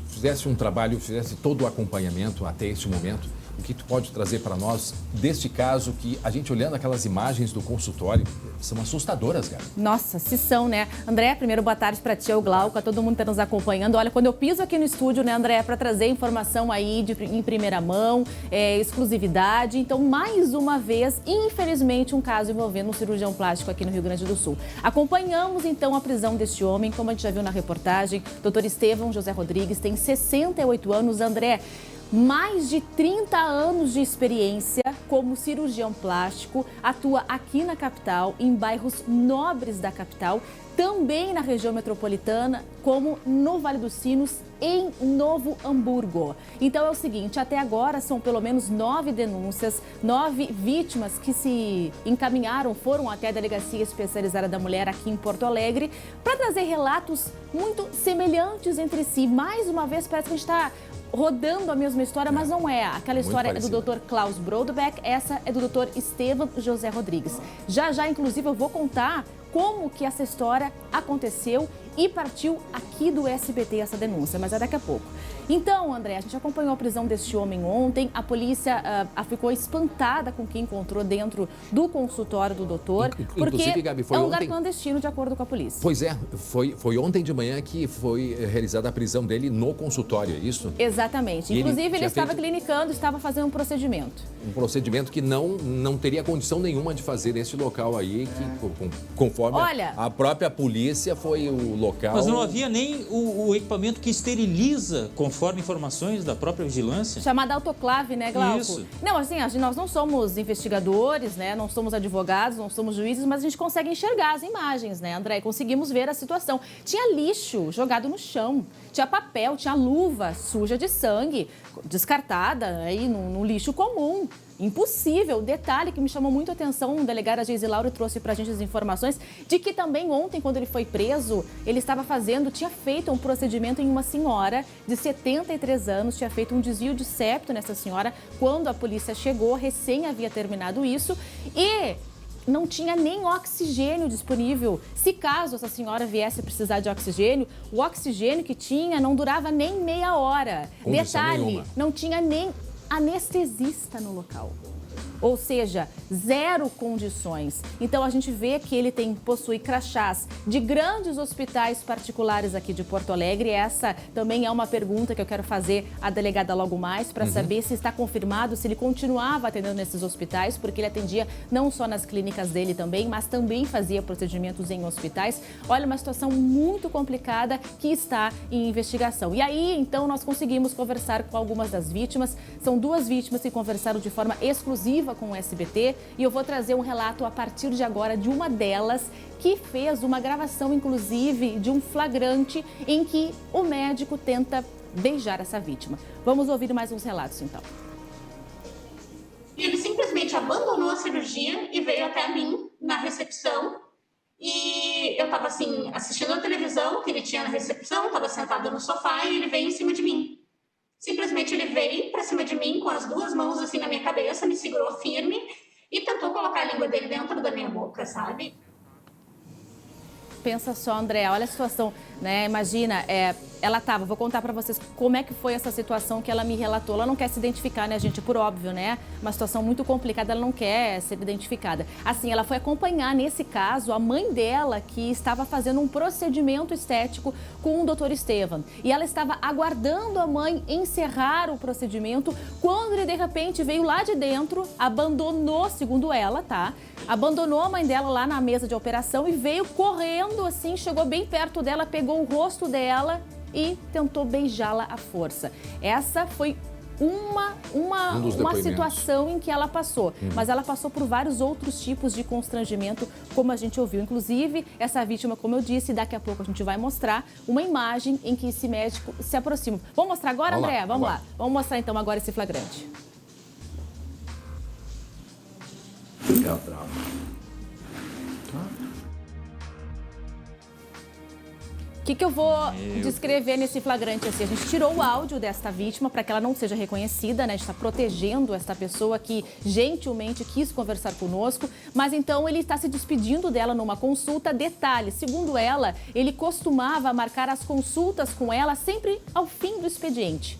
fizesse um trabalho, fizesse todo o acompanhamento até este momento. O que tu pode trazer para nós deste caso que a gente olhando aquelas imagens do consultório são assustadoras, Gabi? Nossa, se são, né? André, primeiro boa tarde para ti, o Glauco, a todo mundo que está nos acompanhando. Olha, quando eu piso aqui no estúdio, né, André, para trazer informação aí em primeira mão, exclusividade. Então, mais uma vez, infelizmente, um caso envolvendo um cirurgião plástico aqui no Rio Grande do Sul. Acompanhamos, então, a prisão deste homem, como a gente já viu na reportagem. Dr. Estevão José Rodrigues tem 68 anos. André, mais de 30 anos de experiência como cirurgião plástico, atua aqui na capital, em bairros nobres da capital, também na região metropolitana, como no Vale dos Sinos, em Novo Hamburgo. Então é o seguinte, até agora são pelo menos 9 denúncias, 9 vítimas que se encaminharam, foram até a Delegacia Especializada da Mulher aqui em Porto Alegre, para trazer relatos muito semelhantes entre si. Mais uma vez, parece que a gente está rodando a mesma história, mas não é. Aquela história é do Dr. Klaus Brodbeck, essa é do Dr. Estevão José Rodrigues. Já, inclusive, eu vou contar como que essa história aconteceu e partiu aqui do SBT essa denúncia, mas é daqui a pouco. Então, André, a gente acompanhou a prisão deste homem ontem, a polícia ficou espantada com o que encontrou dentro do consultório do doutor, porque Gabi, foi é um lugar clandestino, de acordo com a polícia. Pois é, foi ontem de manhã que foi realizada a prisão dele no consultório, é isso? Exatamente. Inclusive, ele estava clinicando, estava fazendo um procedimento. Um procedimento que não teria condição nenhuma de fazer nesse local aí, que conforme a própria polícia foi o local... Mas não havia nem o equipamento que esteriliza, conforme informações da própria vigilância? Chamada autoclave, né, Glauco? Isso. Não, assim, nós não somos investigadores, né? Não somos advogados, não somos juízes, mas a gente consegue enxergar as imagens, né, André? Conseguimos ver a situação. Tinha lixo jogado no chão, tinha papel, tinha luva suja de sangue, descartada aí no lixo comum. Impossível. Detalhe que me chamou muito a atenção, o delegado Geise Lauro trouxe pra gente as informações de que também ontem, quando ele foi preso, ele tinha feito um procedimento em uma senhora de 73 anos, tinha feito um desvio de septo nessa senhora quando a polícia chegou, recém havia terminado isso e não tinha nem oxigênio disponível. Se caso essa senhora viesse precisar de oxigênio, o oxigênio que tinha não durava nem meia hora. Detalhe, não tinha nem anestesista no local. Ou seja, zero condições. Então a gente vê que ele possui crachás de grandes hospitais particulares aqui de Porto Alegre. Essa também é uma pergunta que eu quero fazer à delegada logo mais, para saber se está confirmado, se ele continuava atendendo nesses hospitais, porque ele atendia não só nas clínicas dele também, mas também fazia procedimentos em hospitais. Olha, uma situação muito complicada que está em investigação. E aí, então, nós conseguimos conversar com algumas das vítimas. São 2 vítimas que conversaram de forma exclusiva com o SBT e eu vou trazer um relato a partir de agora de uma delas que fez uma gravação, inclusive, de um flagrante em que o médico tenta beijar essa vítima. Vamos ouvir mais uns relatos, então. Ele simplesmente abandonou a cirurgia e veio até mim na recepção e eu estava assim, assistindo a televisão que ele tinha na recepção, estava sentada no sofá e ele veio em cima de mim. Simplesmente ele veio pra cima de mim com as 2 mãos assim na minha cabeça, me segurou firme e tentou colocar a língua dele dentro da minha boca, sabe? Pensa só, André, olha a situação, né? Imagina, ela estava, vou contar para vocês como é que foi essa situação que ela me relatou. Ela não quer se identificar, né, gente? Por óbvio, né? Uma situação muito complicada, ela não quer ser identificada. Assim, ela foi acompanhar, nesse caso, a mãe dela, que estava fazendo um procedimento estético com o Dr. Estevam. E ela estava aguardando a mãe encerrar o procedimento, quando ele, de repente, veio lá de dentro, abandonou, segundo ela, tá? Abandonou a mãe dela lá na mesa de operação e veio correndo, assim, chegou bem perto dela, pegou o rosto dela e tentou beijá-la à força. Essa foi uma situação em que ela passou, mas ela passou por vários outros tipos de constrangimento, como a gente ouviu. Inclusive, essa vítima, como eu disse, daqui a pouco a gente vai mostrar uma imagem em que esse médico se aproxima. Vamos mostrar agora, André? Vamos lá. Vamos mostrar então agora esse flagrante. O que eu vou descrever nesse flagrante? Assim, a gente tirou o áudio desta vítima para que ela não seja reconhecida, né? A gente está protegendo esta pessoa que gentilmente quis conversar conosco, mas então ele está se despedindo dela numa consulta. Detalhe, segundo ela, ele costumava marcar as consultas com ela sempre ao fim do expediente.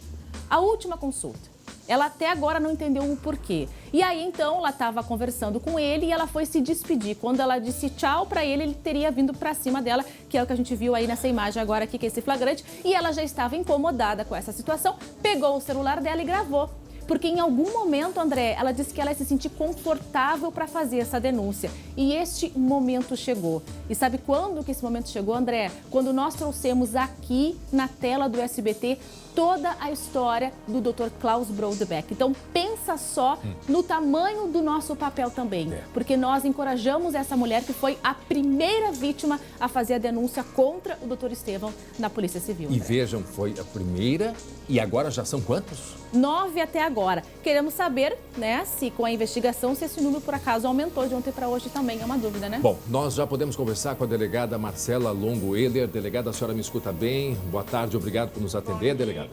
A última consulta. Ela até agora não entendeu o porquê. E aí, então, ela estava conversando com ele e ela foi se despedir. Quando ela disse tchau para ele, ele teria vindo para cima dela, que é o que a gente viu aí nessa imagem agora aqui, que é esse flagrante. E ela já estava incomodada com essa situação, pegou o celular dela e gravou. Porque em algum momento, André, ela disse que ela ia se sentir confortável para fazer essa denúncia. E este momento chegou. E sabe quando que esse momento chegou, André? Quando nós trouxemos aqui na tela do SBT toda a história do Dr. Klaus Brodbeck. Então, pensa só no tamanho do nosso papel também. Porque nós encorajamos essa mulher que foi a primeira vítima a fazer a denúncia contra o Dr. Estevam na Polícia Civil. E vejam, foi a primeira e agora já são quantos? 9 até agora. Queremos saber, né, se com a investigação, se esse número por acaso aumentou de ontem para hoje também, é uma dúvida, né? Bom, nós já podemos conversar com a delegada Marcela Longo Eder. Delegada, a senhora me escuta bem? Boa tarde, obrigado por nos atender, delegada.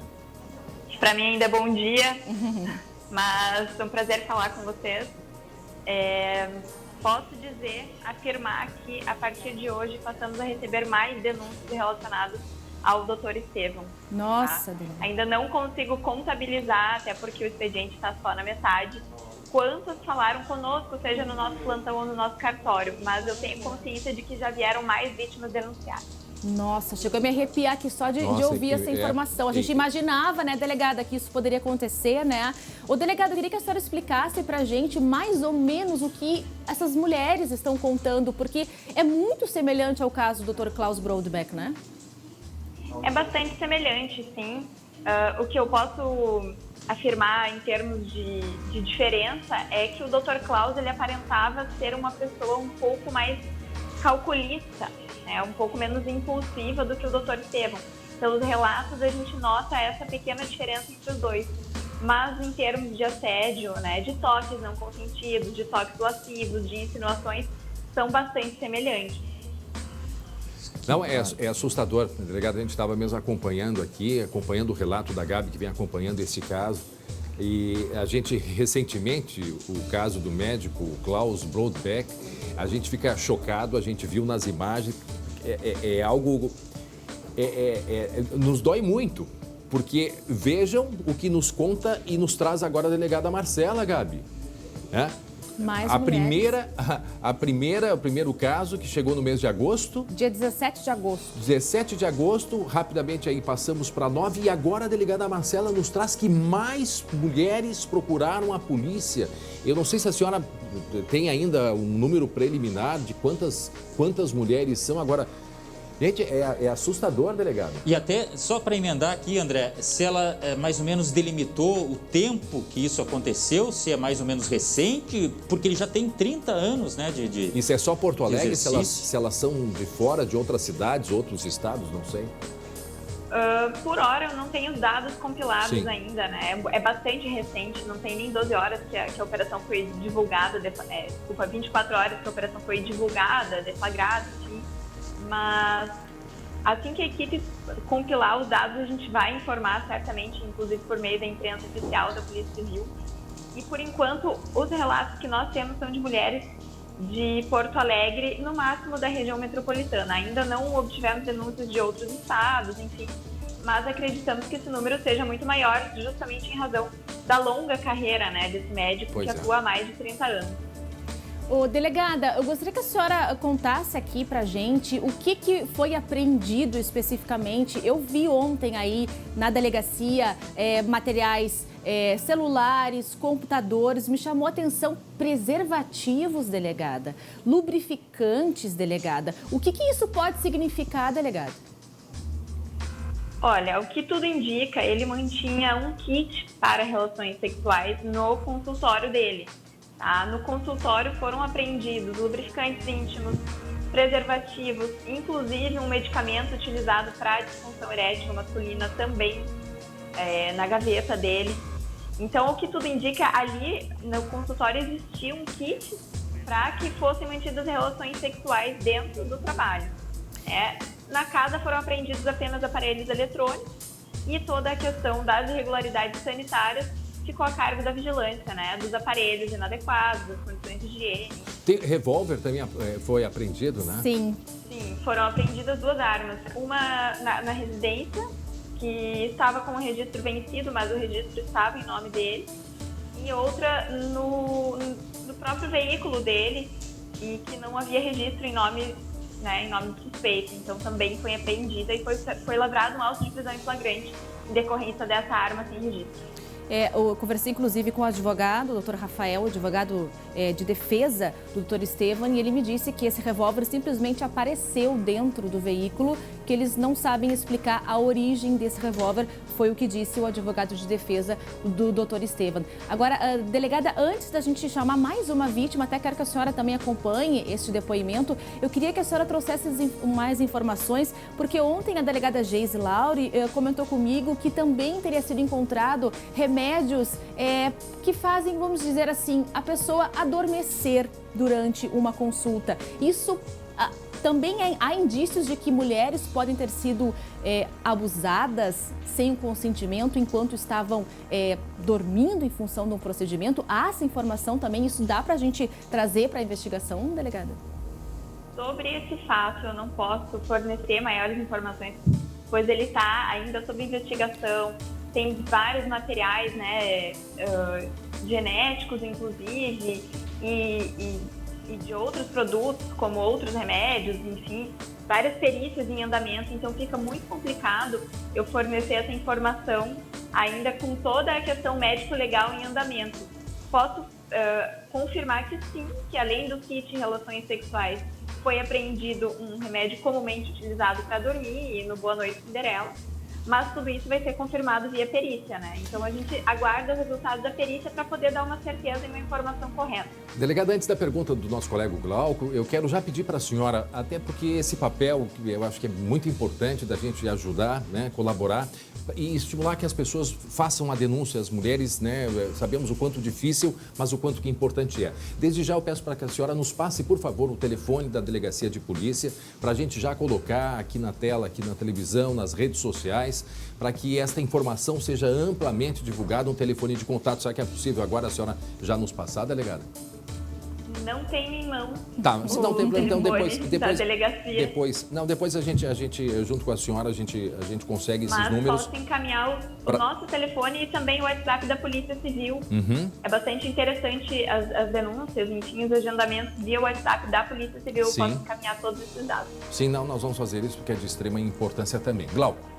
Para mim ainda é bom dia, mas é um prazer falar com vocês. Posso afirmar que a partir de hoje passamos a receber mais denúncias relacionadas ao Dr. Estevam. Nossa, tá? Ainda não consigo contabilizar, até porque o expediente está só na metade, quantos falaram conosco, seja no nosso plantão ou no nosso cartório, mas eu tenho consciência de que já vieram mais vítimas denunciadas. Nossa, chegou a me arrepiar aqui só de ouvir essa informação. A gente imaginava, né, delegada, que isso poderia acontecer, né? Ô, delegado, eu queria que a senhora explicasse pra gente mais ou menos o que essas mulheres estão contando, porque é muito semelhante ao caso do Dr. Klaus Brodbeck, né? É bastante semelhante, sim. O que eu posso afirmar em termos de diferença é que o Dr. Klaus, ele aparentava ser uma pessoa um pouco mais calculista, né, um pouco menos impulsiva do que o Dr. Estevam. Pelos relatos, a gente nota essa pequena diferença entre os dois. Mas em termos de assédio, né, de toques não consentidos, de toques lascivos, de insinuações, são bastante semelhantes. Não, é assustador, delegado. A gente estava mesmo acompanhando o relato da Gabi, que vem acompanhando esse caso. E a gente, recentemente, o caso do médico Klaus Brodbeck, a gente fica chocado, a gente viu nas imagens, nos dói muito, porque vejam o que nos conta e nos traz agora a delegada Marcela, Gabi. O primeiro caso que chegou no mês de agosto. Dia 17 de agosto. 17 de agosto, rapidamente aí passamos para 9 e agora a delegada Marcela nos traz que mais mulheres procuraram a polícia. Eu não sei se a senhora tem ainda um número preliminar de quantas mulheres são agora. Gente, é assustador, delegado. E até, só para emendar aqui, André, se ela mais ou menos delimitou o tempo que isso aconteceu, se é mais ou menos recente, porque ele já tem 30 anos, né? Isso é só Porto Alegre? Se elas são de fora, de outras cidades, outros estados, não sei. Por hora, eu não tenho os dados compilados ainda, né? É bastante recente, não tem nem 12 horas que a operação foi divulgada, 24 horas que a operação foi divulgada, deflagrada, enfim. Mas assim que a equipe compilar os dados, a gente vai informar certamente, inclusive por meio da imprensa oficial da Polícia Civil. E por enquanto, os relatos que nós temos são de mulheres de Porto Alegre, no máximo da região metropolitana. Ainda não obtivemos denúncias de outros estados, enfim. mas acreditamos que esse número seja muito maior, justamente em razão da longa carreira, né, desse médico que atua há mais de 30 anos. Ô, delegada, eu gostaria que a senhora contasse aqui pra gente o que foi apreendido especificamente. Eu vi ontem aí na delegacia materiais, celulares, computadores, me chamou a atenção preservativos, delegada, lubrificantes, delegada. O que isso pode significar, delegada? Olha, o que tudo indica, ele mantinha um kit para relações sexuais no consultório dele. Tá? No consultório foram apreendidos lubrificantes íntimos, preservativos, inclusive um medicamento utilizado para a disfunção erétil masculina também na gaveta dele. Então, o que tudo indica, ali no consultório existia um kit para que fossem mantidas relações sexuais dentro do trabalho. Na casa foram apreendidos apenas aparelhos eletrônicos e toda a questão das irregularidades sanitárias ficou a cargo da vigilância, né? Dos aparelhos inadequados, das condições de higiene. Revólver também foi apreendido, né? Sim. Sim, foram apreendidas 2 armas. Uma na residência, que estava com o registro vencido, mas o registro estava em nome dele. E outra no próprio veículo dele, e que não havia registro em nome do suspeito. Então também foi apreendida e foi lavrado um auto de prisão em flagrante em decorrência dessa arma sem registro. Eu conversei, inclusive, com o advogado, o doutor Rafael, advogado de defesa do doutor Estevan, e ele me disse que esse revólver simplesmente apareceu dentro do veículo, que eles não sabem explicar a origem desse revólver, foi o que disse o advogado de defesa do doutor Estevan. Agora, delegada, antes da gente chamar mais uma vítima, até quero que a senhora também acompanhe este depoimento, eu queria que a senhora trouxesse mais informações, porque ontem a delegada Geise Lauri comentou comigo que também teria sido encontrado remédios que fazem, vamos dizer assim, a pessoa adormecer durante uma consulta. Isso também há indícios de que mulheres podem ter sido abusadas sem o consentimento enquanto estavam dormindo em função de um procedimento. Há essa informação também? Isso dá para a gente trazer para a investigação, delegada? Sobre esse fato, eu não posso fornecer maiores informações, pois ele está ainda sob investigação. Tem vários materiais, né, genéticos, inclusive, e de outros produtos, como outros remédios, enfim, várias perícias em andamento, então fica muito complicado eu fornecer essa informação ainda com toda a questão médico-legal em andamento. Posso confirmar que sim, que além do kit em relações sexuais, foi apreendido um remédio comumente utilizado para dormir e no Boa Noite Cinderela, mas tudo isso vai ser confirmado via perícia, né? Então a gente aguarda o resultado da perícia para poder dar uma certeza e uma informação correta. Delegada, antes da pergunta do nosso colega Glauco, eu quero já pedir para a senhora, até porque esse papel eu acho que é muito importante da gente ajudar, né, colaborar e estimular que as pessoas façam a denúncia, as mulheres, né? Sabemos o quanto difícil, mas o quanto que importante é. Desde já eu peço para que a senhora nos passe, por favor, o telefone da Delegacia de Polícia, para a gente já colocar aqui na tela, aqui na televisão, nas redes sociais, para que esta informação seja amplamente divulgada, um telefone de contato. Será que é possível agora a senhora já nos passar, delegada? Não tenho em mão. Tá, não tem problema. Então depois da delegacia. Depois a gente junto com a senhora a gente consegue esses números. Mas posso encaminhar o nosso telefone e também o WhatsApp da Polícia Civil. Uhum. É bastante interessante as denúncias, enfim, os agendamentos via WhatsApp da Polícia Civil. Eu posso encaminhar todos esses dados. Sim, nós vamos fazer isso porque é de extrema importância também. Glauco.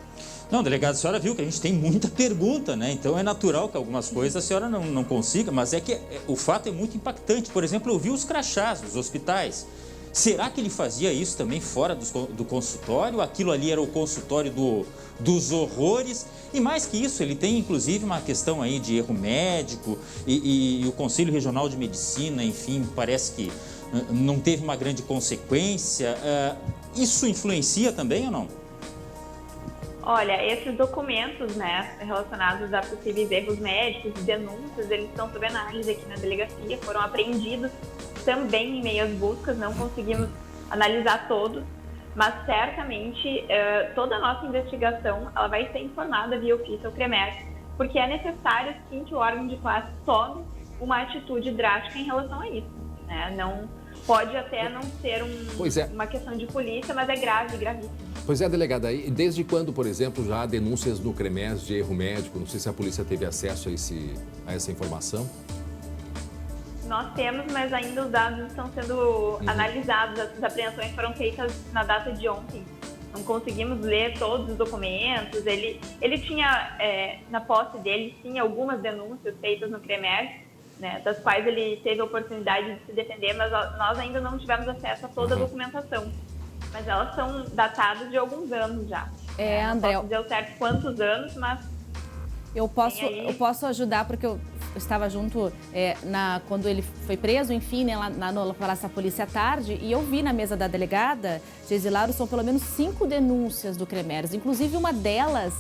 Não, delegado, a senhora viu que a gente tem muita pergunta, né? Então é natural que algumas coisas a senhora não consiga, mas é que o fato é muito impactante. Por exemplo, eu vi os crachás dos hospitais. Será que ele fazia isso também fora do consultório? Aquilo ali era o consultório dos horrores? E mais que isso, ele tem inclusive uma questão aí de erro médico e o Conselho Regional de Medicina, enfim, parece que não teve uma grande consequência. Isso influencia também ou não? Olha, esses documentos, né, relacionados a possíveis erros médicos e denúncias, eles estão sob análise aqui na delegacia, foram apreendidos também em meio às buscas, não conseguimos analisar todos, mas certamente toda a nossa investigação ela vai ser informada via ofício ao CREMERS, porque é necessário sim que o órgão de classe tome uma atitude drástica em relação a isso, né? Não pode até não ser uma questão de polícia, mas é grave, gravíssimo. Pois é, delegada, e desde quando, por exemplo, já há denúncias no CREMERS de erro médico? Não sei se a polícia teve acesso a essa informação. Nós temos, mas ainda os dados estão sendo analisados. As apreensões foram feitas na data de ontem. Não conseguimos ler todos os documentos. Ele tinha, na posse dele, sim, algumas denúncias feitas no CREMERS, né, das quais ele teve a oportunidade de se defender, mas nós ainda não tivemos acesso a toda a documentação. Mas elas são datadas de alguns anos já. André, não posso dizer o certo quantos anos, mas... Eu posso ajudar, porque eu estava junto quando ele foi preso, enfim, né, lá no Palácio da Polícia à tarde, e eu vi na mesa da delegada, Gesilaro, são pelo menos 5 denúncias do CREMERS. Inclusive, uma delas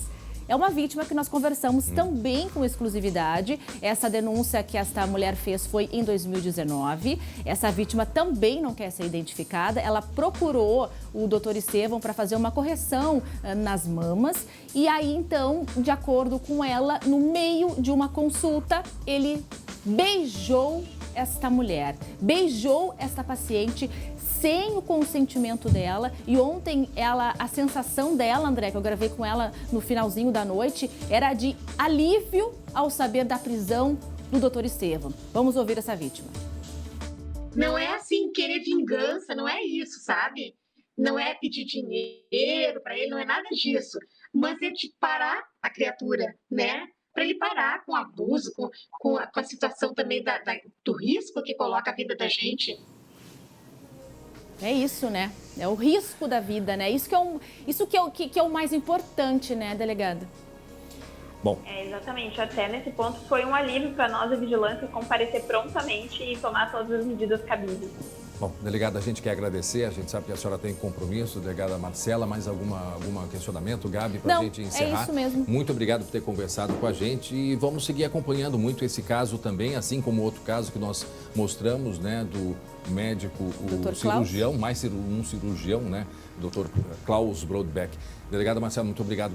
é uma vítima que nós conversamos também com exclusividade. Essa denúncia que esta mulher fez foi em 2019. Essa vítima também não quer ser identificada. Ela procurou o doutor Estevão para fazer uma correção nas mamas. E aí, então, de acordo com ela, no meio de uma consulta, ele beijou esta mulher, beijou esta paciente sem o consentimento dela. E ontem, a sensação dela, André, que eu gravei com ela no finalzinho da noite, era de alívio ao saber da prisão do doutor Estevão. Vamos ouvir essa vítima. Não é assim, querer vingança, não é isso, sabe? Não é pedir dinheiro para ele, não é nada disso. Mas é de parar a criatura, né? Para ele parar com o abuso, com a situação também do risco que coloca a vida da gente. É isso, né? É o risco da vida, né? Isso que é o mais importante, né, delegada? Bom. Exatamente. Até nesse ponto foi um alívio para nós, a vigilância, comparecer prontamente e tomar todas as medidas cabíveis. Bom, delegada, a gente quer agradecer, a gente sabe que a senhora tem compromisso, delegada Marcela, mais algum questionamento, Gabi, para a gente encerrar? É isso mesmo. Muito obrigado por ter conversado com a gente e vamos seguir acompanhando muito esse caso também, assim como outro caso que nós mostramos, né, do médico, o cirurgião, um cirurgião, né, Dr. Klaus Brodbeck. Delegada Marcela, muito obrigado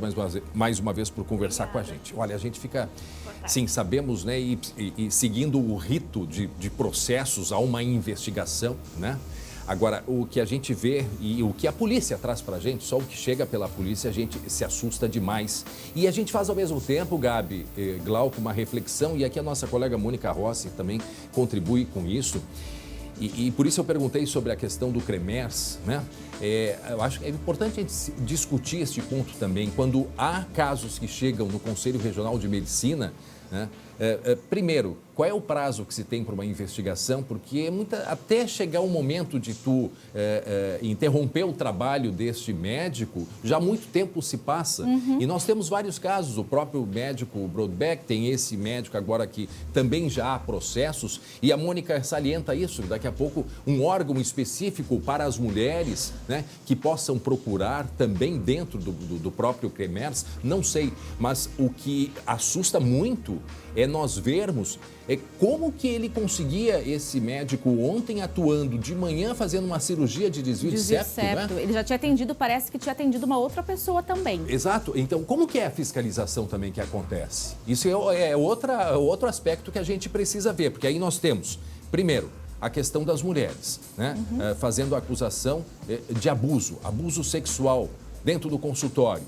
mais uma vez por conversar com a gente. Olha, a gente fica, sim, sabemos, né, e seguindo o rito de processos, há uma investigação, né? Agora, o que a gente vê e o que a polícia traz pra gente, só o que chega pela polícia, a gente se assusta demais. E a gente faz ao mesmo tempo, Gabi, Glauco, uma reflexão, e aqui a nossa colega Mônica Rossi também contribui com isso. E por isso eu perguntei sobre a questão do CREMERS, né? Eu acho que é importante a gente discutir este ponto também. Quando há casos que chegam no Conselho Regional de Medicina, né? Primeiro, qual é o prazo que se tem para uma investigação? Porque até chegar o momento de tu interromper o trabalho deste médico, já muito tempo se passa. E nós temos vários casos. O próprio médico Brodbeck tem esse médico agora que também já há processos. E a Mônica salienta isso. Daqui a pouco, um órgão específico para as mulheres, né, que possam procurar também dentro do próprio CREMERS. Não sei, mas o que assusta muito é nós vermos como que ele conseguia, esse médico, ontem atuando de manhã, fazendo uma cirurgia de desvio de septo, né? Ele já tinha atendido, parece que tinha atendido uma outra pessoa também. Exato. Então, como que é a fiscalização também que acontece? Isso é outro aspecto que a gente precisa ver, porque aí nós temos, primeiro, a questão das mulheres, né? Fazendo acusação de abuso sexual dentro do consultório.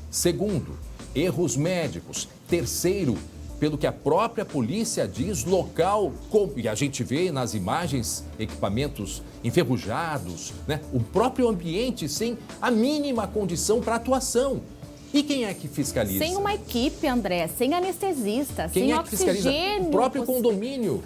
Segundo, erros médicos. Terceiro, pelo que a própria polícia diz, local, e a gente vê nas imagens, equipamentos enferrujados, né? O próprio ambiente sem a mínima condição para atuação. E quem é que fiscaliza? Sem uma equipe, André, sem anestesista, sem oxigênio. O próprio condomínio.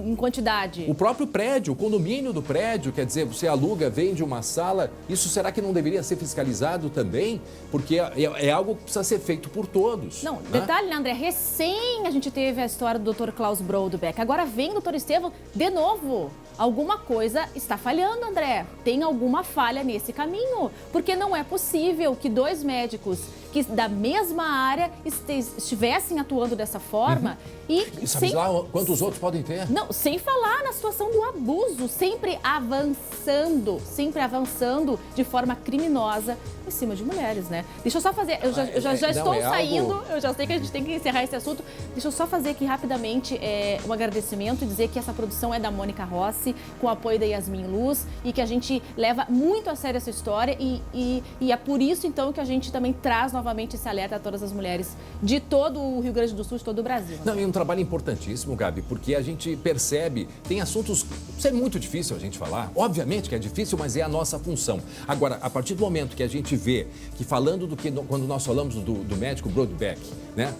Em quantidade. O próprio prédio, o condomínio do prédio, quer dizer, você aluga, vende uma sala, isso será que não deveria ser fiscalizado também? Porque é algo que precisa ser feito por todos. Não, detalhe, né, André, recém a gente teve a história do Dr. Klaus Brodbeck, agora vem o Dr. Estevão de novo. Alguma coisa está falhando, André. Tem alguma falha nesse caminho, porque não é possível que 2 médicos que que da mesma área estivessem atuando dessa forma. E sabe lá quantos outros podem ter? Não, sem falar na situação do abuso, sempre avançando de forma criminosa em cima de mulheres, né? Deixa eu só fazer, eu já estou saindo, algo... eu já sei que a gente tem que encerrar esse assunto. Deixa eu só fazer aqui rapidamente um agradecimento e dizer que essa produção é da Mônica Rossi, com o apoio da Yasmin Luz, e que a gente leva muito a sério essa história e é por isso, então, que a gente também traz novamente esse alerta a todas as mulheres de todo o Rio Grande do Sul, de todo o Brasil. Não, e um trabalho importantíssimo, Gabi, porque a gente percebe, tem assuntos, isso é muito difícil a gente falar, obviamente que é difícil, mas é a nossa função. Agora, a partir do momento que a gente vê que falando do que quando nós falamos do médico Brodbeck, né,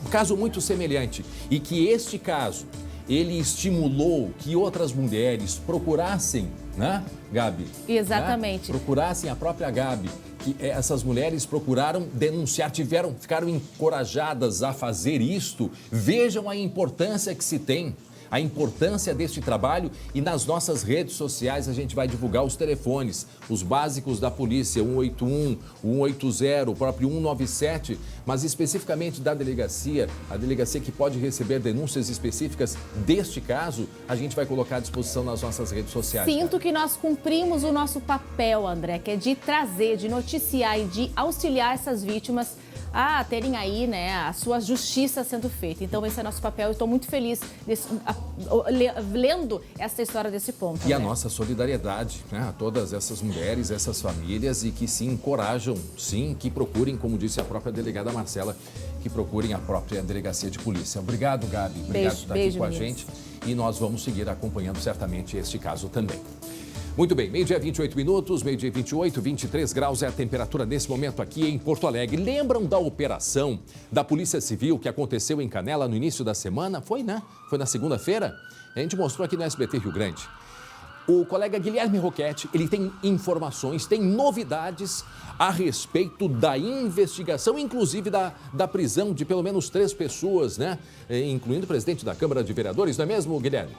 um caso muito semelhante, e que este caso, ele estimulou que outras mulheres procurassem, né, Gabi? Exatamente. Né? Procurassem a própria Gabi. Que essas mulheres procuraram denunciar, ficaram encorajadas a fazer isto. Vejam a importância que se tem, a importância deste trabalho, e nas nossas redes sociais a gente vai divulgar os telefones, os básicos da polícia, 181, 180, o próprio 197, mas especificamente da delegacia, a delegacia que pode receber denúncias específicas deste caso, a gente vai colocar à disposição nas nossas redes sociais. Sinto que nós cumprimos o nosso papel, André, que é de trazer, de noticiar e de auxiliar essas vítimas a terem aí, né, a sua justiça sendo feita. Então, esse é nosso papel. Eu estou muito feliz lendo essa história desse ponto. E a nossa solidariedade, né, a todas essas mulheres, essas famílias, e que se encorajam, sim, que procurem, como disse a própria delegada Marcela, que procurem a própria delegacia de polícia. Obrigado, Gabi. Obrigado por estar aqui com a gente. E nós vamos seguir acompanhando certamente este caso também. Muito bem, meio-dia 28 minutos, meio-dia 28, 23 graus é a temperatura nesse momento aqui em Porto Alegre. Lembram da operação da Polícia Civil que aconteceu em Canela no início da semana? Foi, né? Foi na segunda-feira? A gente mostrou aqui no SBT Rio Grande. O colega Guilherme Roquette, ele tem informações, tem novidades a respeito da investigação, inclusive da prisão de pelo menos 3 pessoas, né? Incluindo o presidente da Câmara de Vereadores, não é mesmo, Guilherme?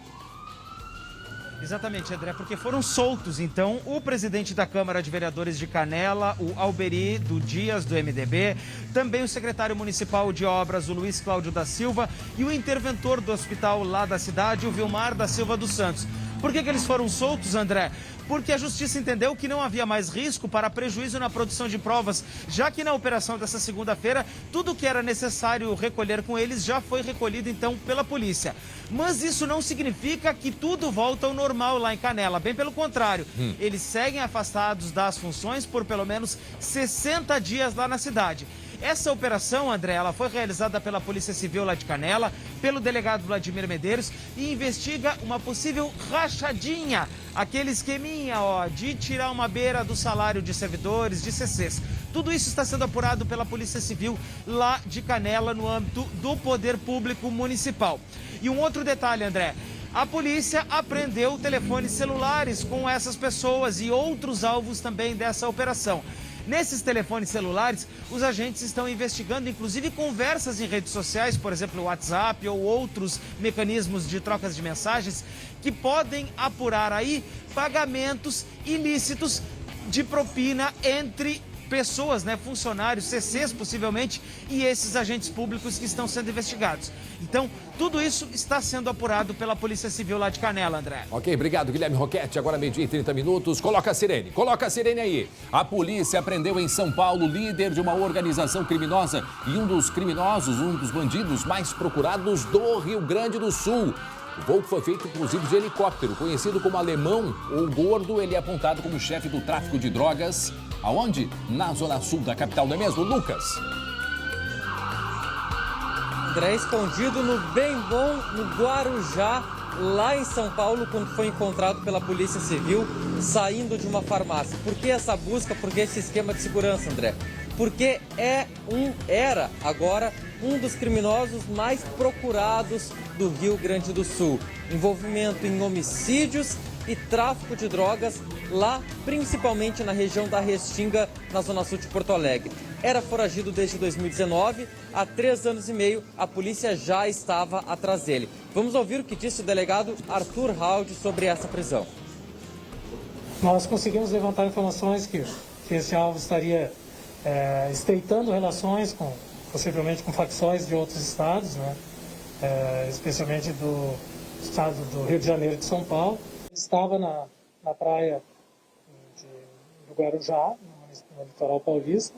Exatamente, André, porque foram soltos, então, o presidente da Câmara de Vereadores de Canela, o Alberi do Dias, do MDB, também o secretário municipal de obras, o Luiz Cláudio da Silva, e o interventor do hospital lá da cidade, o Vilmar da Silva dos Santos. Por que eles foram soltos, André? Porque a justiça entendeu que não havia mais risco para prejuízo na produção de provas, já que na operação dessa segunda-feira, tudo que era necessário recolher com eles já foi recolhido, então, pela polícia. Mas isso não significa que tudo volta ao normal lá em Canela, bem pelo contrário. Eles seguem afastados das funções por pelo menos 60 dias lá na cidade. Essa operação, André, ela foi realizada pela Polícia Civil lá de Canela, pelo delegado Vladimir Medeiros, e investiga uma possível rachadinha, aquele esqueminha, de tirar uma beira do salário de servidores, de CCs. Tudo isso está sendo apurado pela Polícia Civil lá de Canela, no âmbito do Poder Público Municipal. E um outro detalhe, André. A polícia apreendeu telefones celulares com essas pessoas e outros alvos também dessa operação. Nesses telefones celulares, os agentes estão investigando, inclusive, conversas em redes sociais, por exemplo, o WhatsApp ou outros mecanismos de trocas de mensagens, que podem apurar aí pagamentos ilícitos de propina entre pessoas, né, funcionários, CCs possivelmente, e esses agentes públicos que estão sendo investigados. Então, tudo isso está sendo apurado pela Polícia Civil lá de Canela, André. Ok, obrigado, Guilherme Roquette. Agora meio-dia e 30 minutos. Coloca a sirene aí. A polícia prendeu em São Paulo o líder de uma organização criminosa e um dos criminosos, um dos bandidos mais procurados do Rio Grande do Sul. O voo foi feito, inclusive, de helicóptero. Conhecido como Alemão ou Gordo, ele é apontado como chefe do tráfico de drogas. Aonde? Na zona sul da capital, não é mesmo, Lucas? André, escondido no Bem Bom, no Guarujá, lá em São Paulo, quando foi encontrado pela Polícia Civil, saindo de uma farmácia. Por que essa busca? Por que esse esquema de segurança, André? Porque era agora um dos criminosos mais procurados do Rio Grande do Sul. Envolvimento em homicídios e tráfico de drogas lá, principalmente na região da Restinga, na zona sul de Porto Alegre. Era foragido desde 2019, há 3 anos e meio a polícia já estava atrás dele. Vamos ouvir o que disse o delegado Arthur Haldi sobre essa prisão. Nós conseguimos levantar informações que esse alvo estaria estreitando relações possivelmente com facções de outros estados, né? Especialmente do estado do Rio de Janeiro e de São Paulo. Ele estava na praia do Guarujá, no litoral paulista,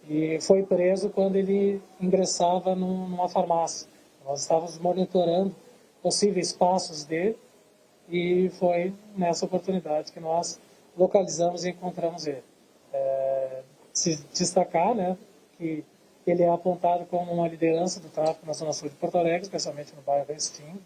e foi preso quando ele ingressava numa farmácia. Nós estávamos monitorando possíveis passos dele e foi nessa oportunidade que nós localizamos e encontramos ele. Se destacar, né, que ele é apontado como uma liderança do tráfico na Zona Sul de Porto Alegre, especialmente no bairro Restinga.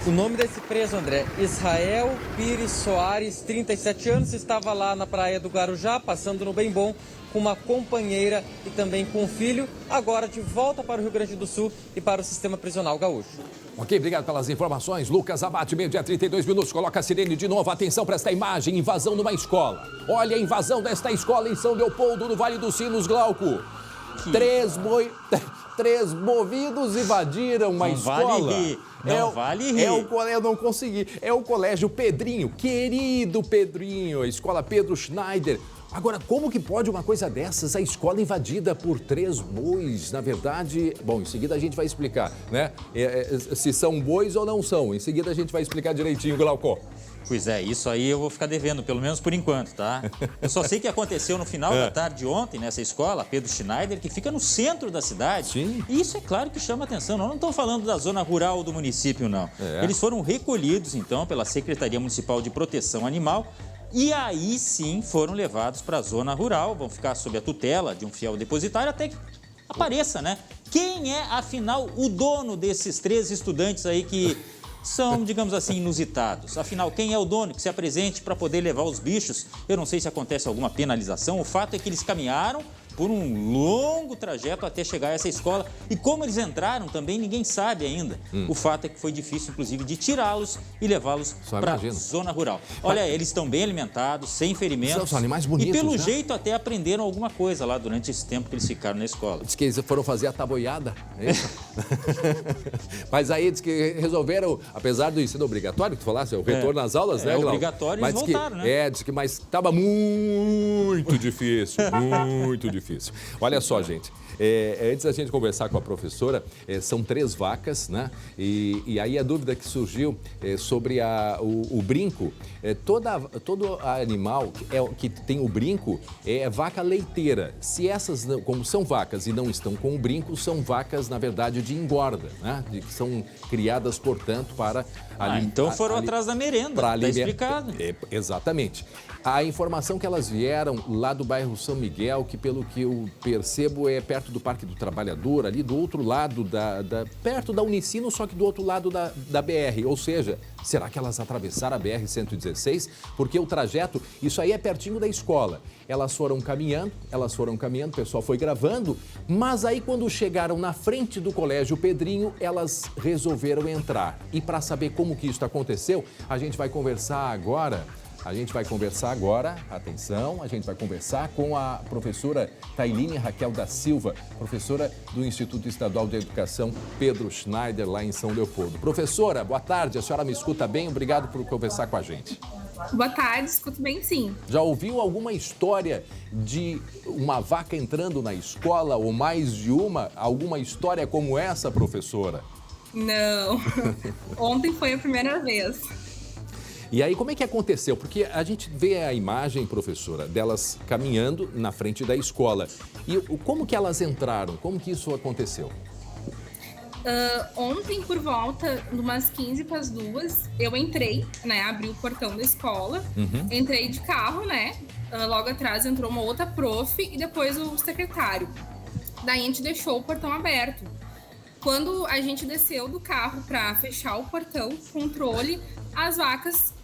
O nome desse preso, André, Israel Pires Soares, 37 anos, estava lá na praia do Guarujá, passando no Bem Bom, com uma companheira e também com um filho, agora de volta para o Rio Grande do Sul e para o sistema prisional gaúcho. Ok, obrigado pelas informações. Lucas Abate, meio-dia, 32 minutos. Coloca a sirene de novo. Atenção para esta imagem. Invasão numa escola. Olha a invasão desta escola em São Leopoldo, no Vale dos Sinos, Glauco. Três movidos invadiram uma escola. Vale rir. Eu não consegui. É o Colégio Pedrinho. Querido Pedrinho. A escola Pedro Schneider. Agora, como que pode uma coisa dessas? A escola invadida por 3 bois, na verdade... Bom, em seguida a gente vai explicar, né? Se são bois ou não são. Em seguida a gente vai explicar direitinho, Glauco. Pois é, isso aí eu vou ficar devendo, pelo menos por enquanto, tá? Eu só sei que aconteceu no final da tarde ontem, nessa escola, Pedro Schneider, que fica no centro da cidade. Sim. E isso é claro que chama atenção. Nós não estamos falando da zona rural do município, não. Eles foram recolhidos, então, pela Secretaria Municipal de Proteção Animal, e aí sim foram levados para a zona rural, vão ficar sob a tutela de um fiel depositário até que apareça, né? Quem é, afinal, o dono desses 3 estudantes aí que são, digamos assim, inusitados? Afinal, quem é o dono que se apresente para poder levar os bichos? Eu não sei se acontece alguma penalização, o fato é que eles caminharam por um longo trajeto até chegar a essa escola. E como eles entraram também, ninguém sabe ainda. O fato é que foi difícil, inclusive, de tirá-los e levá-los para a zona rural. Olha, eles estão bem alimentados, sem ferimentos. São animais bonitos, e pelo né? jeito até aprenderam alguma coisa lá durante esse tempo que eles ficaram na escola. Diz que eles foram fazer a taboiada, é isso? Mas aí diz que resolveram, apesar do ensino obrigatório, que tu falasse, o retorno às aulas, né, Glauco? Obrigatório, eles voltaram, né? Diz que, mas estava muito difícil, muito difícil. Olha só, gente, antes da gente conversar com a professora, são 3 vacas, né? E aí a dúvida que surgiu sobre o brinco, todo animal que tem o brinco é vaca leiteira. Se essas, como são vacas e não estão com o brinco, são vacas, na verdade, de engorda, né? Que são criadas, portanto, para... então foram atrás da merenda, tá explicado. Exatamente. A informação que elas vieram lá do bairro São Miguel, que pelo que eu percebo é perto do Parque do Trabalhador, ali do outro lado, perto da Unicino, só que do outro lado da BR. Ou seja, será que elas atravessaram a BR-116? Porque o trajeto, isso aí é pertinho da escola. Elas foram caminhando, o pessoal foi gravando, mas aí quando chegaram na frente do Colégio Pedrinho, elas resolveram entrar. E para saber como que isso aconteceu, a gente vai conversar agora... atenção, a gente vai conversar com a professora Tailine Raquel da Silva, professora do Instituto Estadual de Educação Pedro Schneider, lá em São Leopoldo. Professora, boa tarde, a senhora me escuta bem? Obrigado por conversar com a gente. Boa tarde, escuto bem sim. Já ouviu alguma história de uma vaca entrando na escola ou mais de alguma história como essa, professora? Não, ontem foi a primeira vez. E aí, como é que aconteceu? Porque a gente vê a imagem, professora, delas caminhando na frente da escola. E como que elas entraram? Como que isso aconteceu? Ontem, por volta de umas 15 para as 2, eu entrei, né? Abri o portão da escola, entrei de carro, né? Logo atrás entrou uma outra prof e depois o secretário. Daí a gente deixou o portão aberto. Quando a gente desceu do carro para fechar o portão, controle, as vacas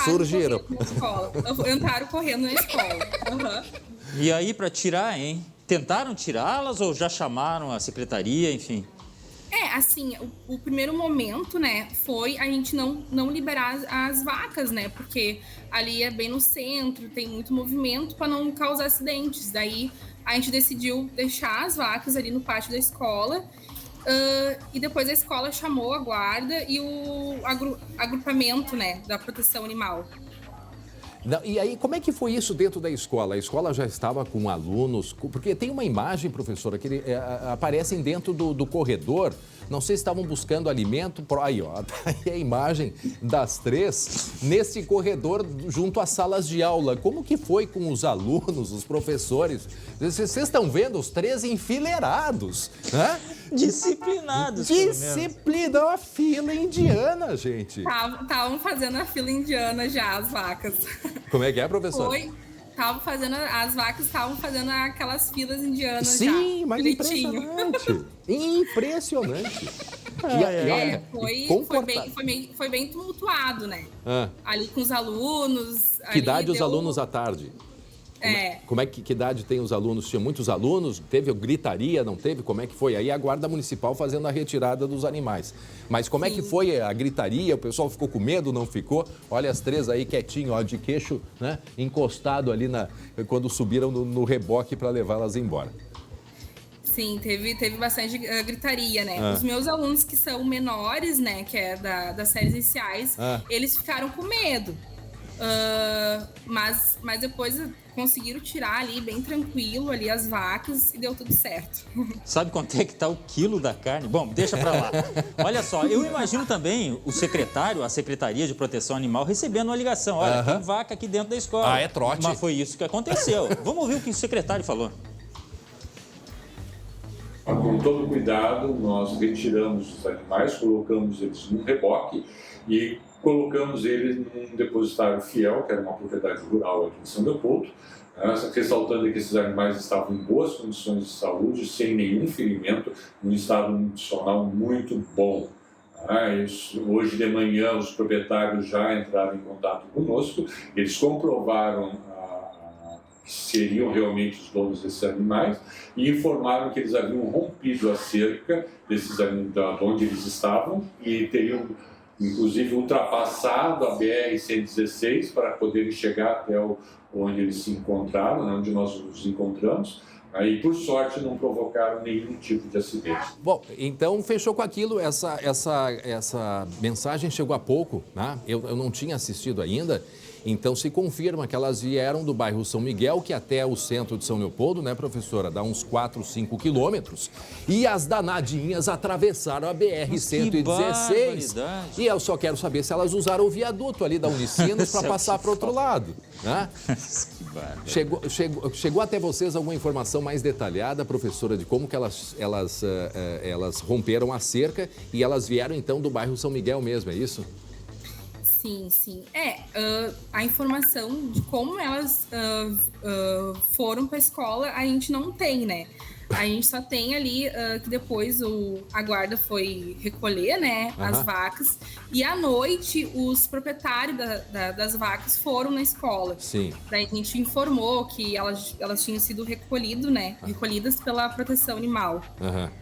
surgiram na escola. Entraram correndo na escola. E aí, para tirar, hein? Tentaram tirá-las ou já chamaram a secretaria, enfim? Assim, o primeiro momento, né, foi a gente não liberar as vacas, né? Porque ali é bem no centro, tem muito movimento para não causar acidentes. Daí a gente decidiu deixar as vacas ali no pátio da escola. E depois a escola chamou a guarda e o agrupamento, né, da proteção animal. E aí, como é que foi isso dentro da escola? A escola já estava com alunos... Porque tem uma imagem, professora, que aparecem dentro do corredor. Não sei se estavam buscando alimento. Aí, ó, tá aí a imagem das 3 nesse corredor junto às salas de aula. Como que foi com os alunos, os professores? Vocês estão vendo os 3 enfileirados, né? Disciplinados. Disciplina, uma fila indiana, gente. Estavam fazendo a fila indiana já, as vacas. Como é que é, professora? As vacas estavam fazendo aquelas filas indianas. Sim, já, mas bonitinho. Impressionante. Foi bem tumultuado, né? Ah. Ali com os alunos. Que idade os alunos à tarde? Como é que idade tem os alunos? Tinha muitos alunos? Teve gritaria, não teve? Como é que foi? Aí a guarda municipal fazendo a retirada dos animais. Mas como é que foi a gritaria? O pessoal ficou com medo, não ficou? Olha as 3 aí quietinho, ó, de queixo, né? Encostado ali quando subiram no reboque para levá-las embora. Sim, teve bastante gritaria, né? Os meus alunos que são menores, né? Que é das séries iniciais, eles ficaram com medo. Mas depois conseguiram tirar ali bem tranquilo ali as vacas e deu tudo certo. Sabe quanto é que tá o quilo da carne? Bom, deixa pra lá. Olha só, eu imagino também o secretário, a Secretaria de Proteção Animal recebendo uma ligação. Olha, tem vaca aqui dentro da escola. É trote. Mas foi isso que aconteceu. Vamos ouvir o que o secretário falou. Com todo cuidado, nós retiramos os animais, colocamos eles num reboque e colocamos eles num depositário fiel, que era uma propriedade rural aqui em São Leopoldo, ressaltando que esses animais estavam em boas condições de saúde, sem nenhum ferimento, num estado nutricional muito bom. Hoje de manhã os proprietários já entraram em contato conosco, eles comprovaram que seriam realmente os donos desses animais e informaram que eles haviam rompido a cerca desses animais, de onde eles estavam, e teriam inclusive ultrapassado a BR-116 para poderem chegar até onde eles se encontraram, né, onde nós os encontramos. E, por sorte, não provocaram nenhum tipo de acidente. Bom, então fechou com aquilo. Essa mensagem chegou há pouco, né? Eu não tinha assistido ainda. Então, se confirma que elas vieram do bairro São Miguel, que até o centro de São Leopoldo, né, professora? Dá uns 4, 5 quilômetros. E as danadinhas atravessaram a BR-116. E eu só quero saber se elas usaram o viaduto ali da Unicinos para passar para o outro lado, né? Chegou até vocês alguma informação mais detalhada, professora, de como que elas romperam a cerca e elas vieram, então, do bairro São Miguel mesmo, é isso? Sim. A informação de como elas foram para a escola a gente não tem, né? A gente só tem ali que depois a guarda foi recolher, né, as vacas. E à noite, os proprietários das vacas foram na escola. Sim. Daí a gente informou que elas tinham sido recolhidas pela proteção animal.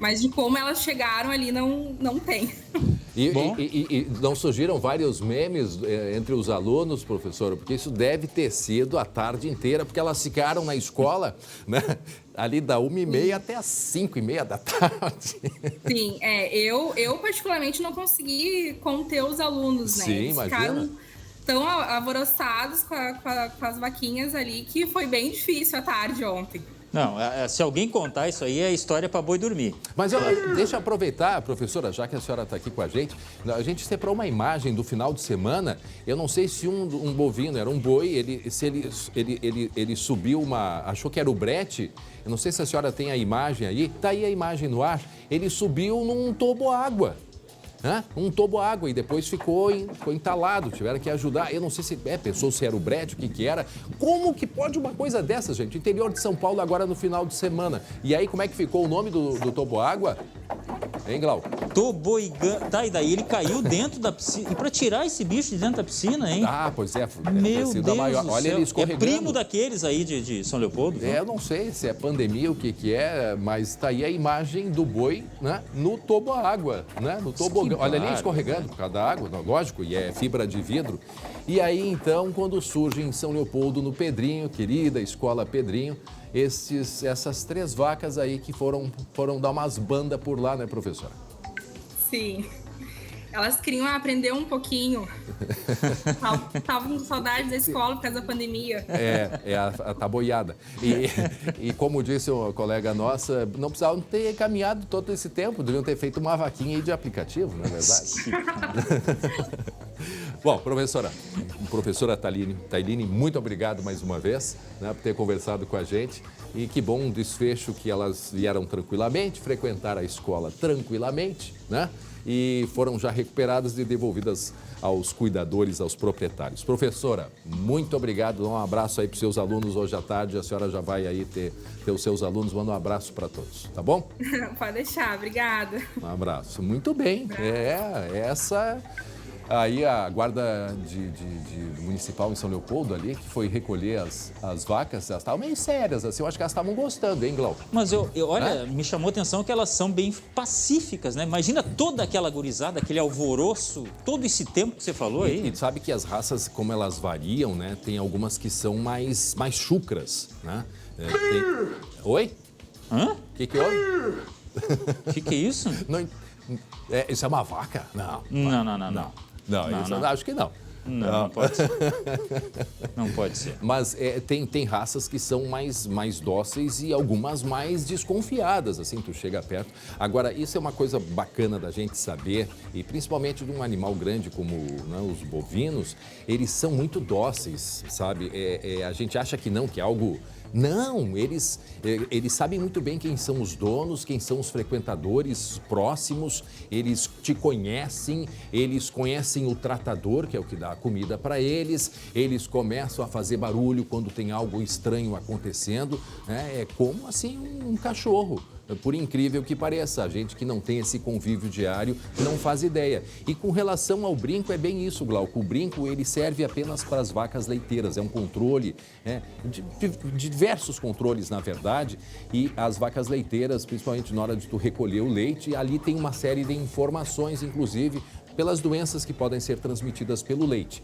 Mas de como elas chegaram ali, não tem. E não surgiram vários memes entre os alunos, professora? Porque isso deve ter sido a tarde inteira, porque elas ficaram na escola, né? Ali da 1h30 até as 5h30 da tarde. Sim, eu particularmente não consegui conter os alunos, né? Sim, eles imagina. Ficaram tão alvoroçados com as vaquinhas ali que foi bem difícil a tarde ontem. Não, se alguém contar isso aí, é história para boi dormir. Mas deixa eu aproveitar, professora, já que a senhora está aqui com a gente separou uma imagem do final de semana. Eu não sei se um bovino, era um boi, ele subiu achou que era o brete. Eu não sei se a senhora tem a imagem aí. Está aí a imagem no ar. Ele subiu num toboágua. Um toboágua e depois ficou entalado, tiveram que ajudar. Eu não sei se pensou se era o brete, o que era. Como que pode uma coisa dessa, gente? Interior de São Paulo agora no final de semana. E aí, como é que ficou o nome do toboágua? Hein, Glau? Toboigã. Tá, e daí ele caiu dentro da piscina. E para tirar esse bicho de dentro da piscina, hein? Pois é. Meu Deus maior. do Olha céu. ele escorregando. É primo daqueles aí de São Leopoldo? Eu não sei se é pandemia, o que é, mas está aí a imagem do boi, né, no toboágua, né? No tobogã. Olha ali escorregando por causa da água, lógico, e é fibra de vidro. E aí, então, quando surge em São Leopoldo, no Pedrinho, querida Escola Pedrinho, essas 3 vacas aí que foram dar umas bandas por lá, né, professora? Sim. Elas queriam aprender um pouquinho. Estavam com saudade da escola por causa da pandemia. É a taboiada. E como disse uma colega nossa, não precisavam ter caminhado todo esse tempo, deviam ter feito uma vaquinha aí de aplicativo, não é verdade? Bom, professora Tailine, muito obrigado mais uma vez, né, por ter conversado com a gente. E que bom desfecho que elas vieram tranquilamente, frequentaram a escola tranquilamente, né? E foram já recuperadas e devolvidas aos cuidadores, aos proprietários. Professora, muito obrigado. Dá um abraço aí para os seus alunos hoje à tarde. A senhora já vai aí ter os seus alunos. Manda um abraço para todos, tá bom? Pode deixar, obrigada. Um abraço. Muito bem. Essa... Aí a guarda municipal em São Leopoldo ali, que foi recolher as vacas, elas estavam meio sérias, assim, eu acho que elas estavam gostando, hein, Glauco? Mas olha, me chamou a atenção que elas são bem pacíficas, né? Imagina toda aquela gurizada, aquele alvoroço, todo esse tempo que você falou aí. E sabe que as raças, como elas variam, né? Tem algumas que são mais chucras, né? Oi? Hã? O que houve? O que é isso? Isso é uma vaca? Não. Não. Acho que não. Não pode ser. Não pode ser. Mas tem raças que são mais dóceis e algumas mais desconfiadas, assim, tu chega perto. Agora, isso é uma coisa bacana da gente saber, e principalmente de um animal grande como, né, os bovinos, eles são muito dóceis, sabe? A gente acha que não, que é algo... Não, eles sabem muito bem quem são os donos, quem são os frequentadores próximos, eles te conhecem, eles conhecem o tratador, que é o que dá a comida para eles começam a fazer barulho quando tem algo estranho acontecendo, né? É como assim um cachorro. Por incrível que pareça, a gente que não tem esse convívio diário não faz ideia. E com relação ao brinco, é bem isso, Glauco. O brinco, ele serve apenas para as vacas leiteiras. É um controle, de diversos controles, na verdade. E as vacas leiteiras, principalmente na hora de tu recolher o leite, ali tem uma série de informações, inclusive, pelas doenças que podem ser transmitidas pelo leite.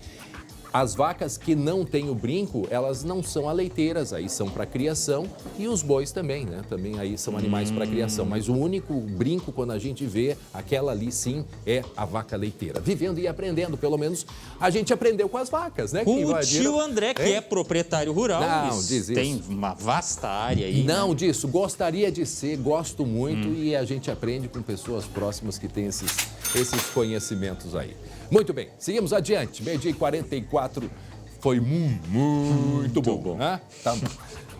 As vacas que não têm o brinco, elas não são aleiteiras, aí são para criação, e os bois também, né? Também aí são animais para criação. Mas o único brinco, quando a gente vê, aquela ali sim é a vaca leiteira. Vivendo e aprendendo, pelo menos a gente aprendeu com as vacas, né? O tio André, que é proprietário rural, tem uma vasta área aí. Não, disso, gostaria de ser, gosto muito, e a gente aprende com pessoas próximas que têm esses conhecimentos aí. Muito bem, seguimos adiante. 12h44 foi muito bom. Né? Tá bom.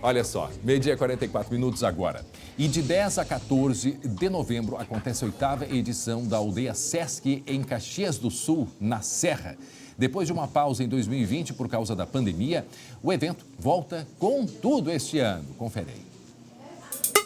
Olha só, 12h44 agora. E de 10 a 14 de novembro acontece a 8ª edição da Aldeia Sesc em Caxias do Sul, na Serra. Depois de uma pausa em 2020 por causa da pandemia, o evento volta com tudo este ano. Confere aí.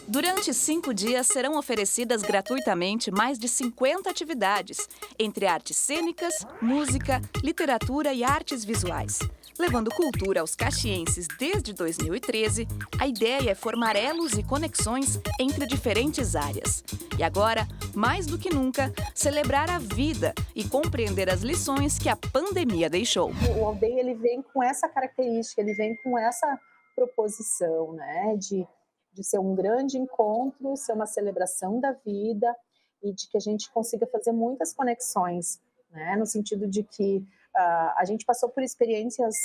Durante 5 dias serão oferecidas gratuitamente mais de 50 atividades, entre artes cênicas, música, literatura e artes visuais. Levando cultura aos caxienses desde 2013, a ideia é formar elos e conexões entre diferentes áreas. E agora, mais do que nunca, celebrar a vida e compreender as lições que a pandemia deixou. O Aldeia, ele vem com essa característica, ele vem com essa proposição, né, de ser um grande encontro, ser uma celebração da vida e de que a gente consiga fazer muitas conexões, né? No sentido de que a gente passou por experiências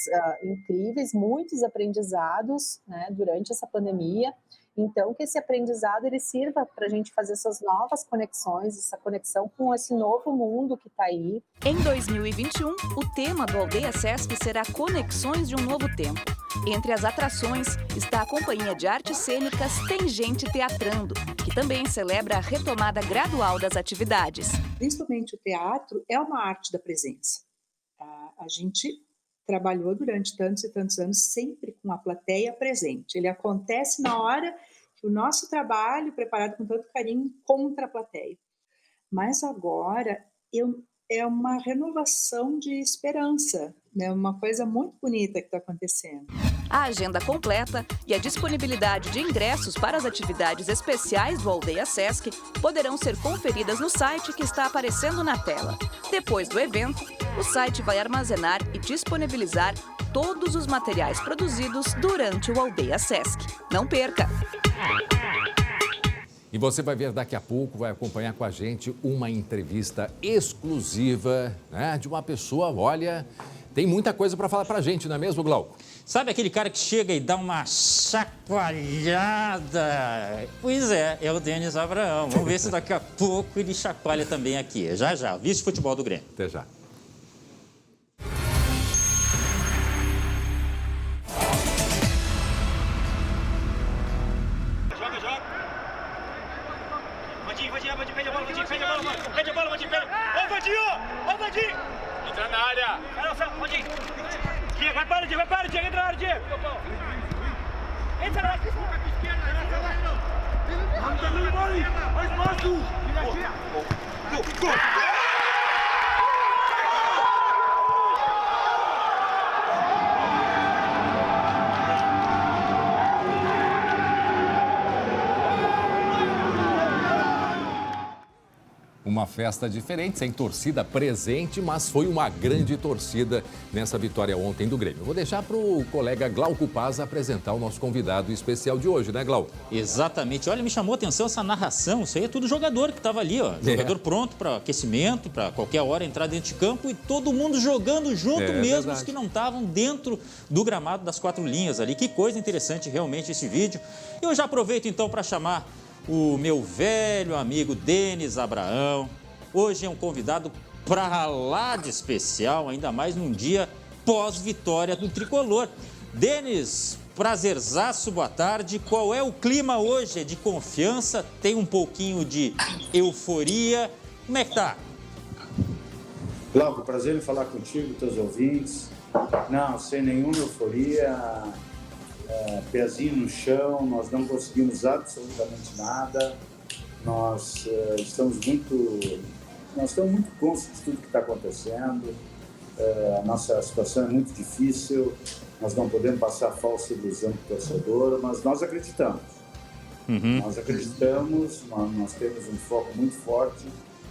incríveis, muitos aprendizados, né, durante essa pandemia. Então, que esse aprendizado ele sirva para a gente fazer essas novas conexões, essa conexão com esse novo mundo que está aí. Em 2021, o tema do Aldeia Sesc será Conexões de um Novo Tempo. Entre as atrações está a Companhia de Artes Cênicas Tem Gente Teatrando, que também celebra a retomada gradual das atividades. Principalmente o teatro é uma arte da presença. A gente trabalhou durante tantos e tantos anos sempre com a plateia presente. Ele acontece na hora que o nosso trabalho, preparado com tanto carinho, encontra a plateia. Mas agora é uma renovação de esperança, né? Uma coisa muito bonita que está acontecendo. A agenda completa e a disponibilidade de ingressos para as atividades especiais do Aldeia Sesc poderão ser conferidas no site que está aparecendo na tela. Depois do evento, o site vai armazenar e disponibilizar todos os materiais produzidos durante o Aldeia Sesc. Não perca! E você vai ver daqui a pouco, vai acompanhar com a gente uma entrevista exclusiva, né, de uma pessoa, olha, tem muita coisa para falar para a gente, não é mesmo, Glauco? Sabe aquele cara que chega e dá uma chacoalhada? Pois é o Denis Abraão. Vamos ver se daqui a pouco ele chacoalha também aqui. Já, vice-futebol do Grêmio. Até já. Entra na área. Diego, vai para, Diego, entra na área, Diego. Entra na área. Uma festa diferente, sem torcida presente, mas foi uma grande torcida nessa vitória ontem do Grêmio. Eu vou deixar para o colega Glauco Paz apresentar o nosso convidado especial de hoje, né, Glauco? Exatamente. Olha, me chamou a atenção essa narração. Isso aí é tudo jogador que estava ali, ó. Jogador pronto para aquecimento, para qualquer hora entrar dentro de campo e todo mundo jogando junto, mesmo os que não estavam dentro do gramado das 4 linhas ali. Que coisa interessante realmente esse vídeo. Eu já aproveito então para chamar o meu velho amigo Denis Abraão. Hoje é um convidado para lá de especial, ainda mais num dia pós-vitória do Tricolor. Denis, prazerzaço, boa tarde. Qual é o clima hoje? É de confiança? Tem um pouquinho de euforia? Como é que tá? Glauco, prazer em falar contigo, teus ouvintes. Não, sem nenhuma euforia. Pezinho no chão, nós não conseguimos absolutamente nada, nós estamos muito conscientes de tudo que está acontecendo, a nossa situação é muito difícil, nós não podemos passar falsa ilusão para o torcedor, mas nós acreditamos. Nós acreditamos, nós temos um foco muito forte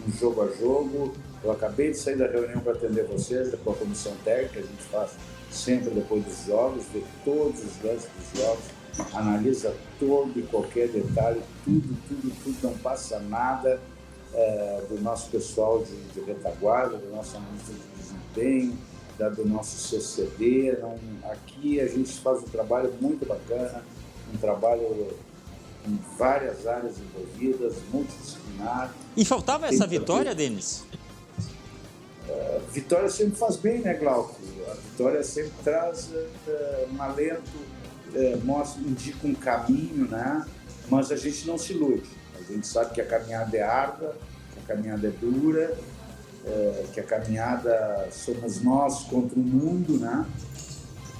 no jogo a jogo. Eu acabei de sair da reunião para atender vocês, com a comissão técnica, a gente faz sempre depois dos jogos, vê todos os lances dos jogos, analisa todo e qualquer detalhe, tudo, não passa nada do nosso pessoal de retaguarda, do nosso analista de desempenho, do nosso CCD. Aqui a gente faz um trabalho muito bacana, um trabalho em várias áreas envolvidas, multidisciplinar. E faltava essa vitória, Denis? Vitória sempre faz bem, né, Glauco? A vitória sempre traz um alento, indica um caminho, né? Mas a gente não se ilude. A gente sabe que a caminhada é árdua, que a caminhada é dura, que a caminhada somos nós contra o mundo, né?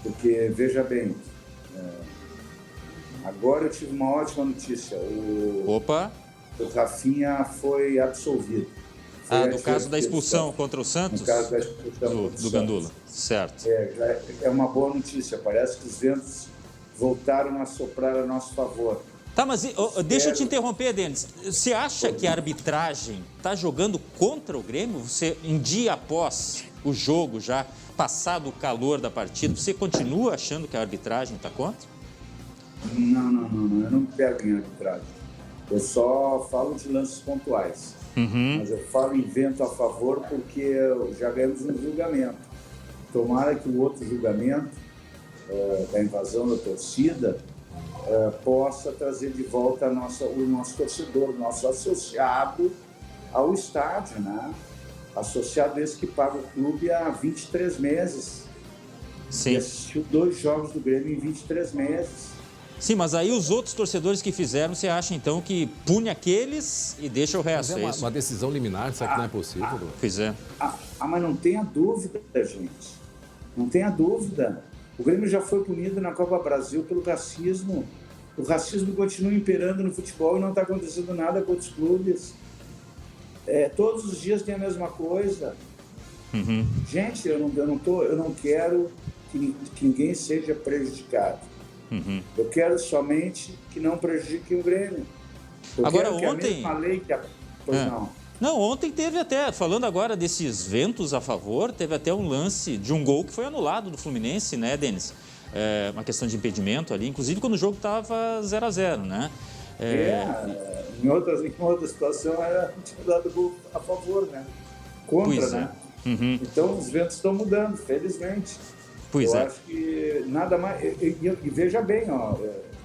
Porque, veja bem, agora eu tive uma ótima notícia. O Rafinha foi absolvido. No caso da expulsão contra o Santos? No caso da expulsão do Gandula, certo. É uma boa notícia, parece que os ventos voltaram a soprar a nosso favor. Tá, mas deixa eu te interromper, Denis. Você acha que a arbitragem está jogando contra o Grêmio? Você, em dia após o jogo, já passado o calor da partida, você continua achando que a arbitragem está contra? Não, eu não pego em arbitragem. Eu só falo de lances pontuais. Mas eu falo em vento a favor porque já ganhamos um julgamento. Tomara que o outro julgamento da invasão da torcida possa trazer de volta o nosso torcedor, o nosso associado ao estádio, né? Associado esse que paga o clube há 23 meses. Sim. E assistiu 2 jogos do Grêmio em 23 meses. Sim, mas aí os outros torcedores que fizeram, você acha então que pune aqueles e deixa o resto? Mas uma decisão liminar, será que não é possível? Pois é. Mas não tenha dúvida, gente. Não tenha dúvida. O Grêmio já foi punido na Copa Brasil pelo racismo. O racismo continua imperando no futebol e não está acontecendo nada com outros clubes. Todos os dias tem a mesma coisa. Gente, eu não quero que ninguém seja prejudicado. Eu quero somente que não prejudique o Grêmio. Agora, ontem... Não, ontem teve até, falando agora desses ventos a favor, teve até um lance de um gol que foi anulado do Fluminense, né, Denis? Uma questão de impedimento ali, inclusive quando o jogo estava 0-0, né? Em outra situação era tinha dado gol a favor, né? Contra, né? Uhum. Então os ventos estão mudando, felizmente. Pois Eu acho que nada mais. E veja bem, ó,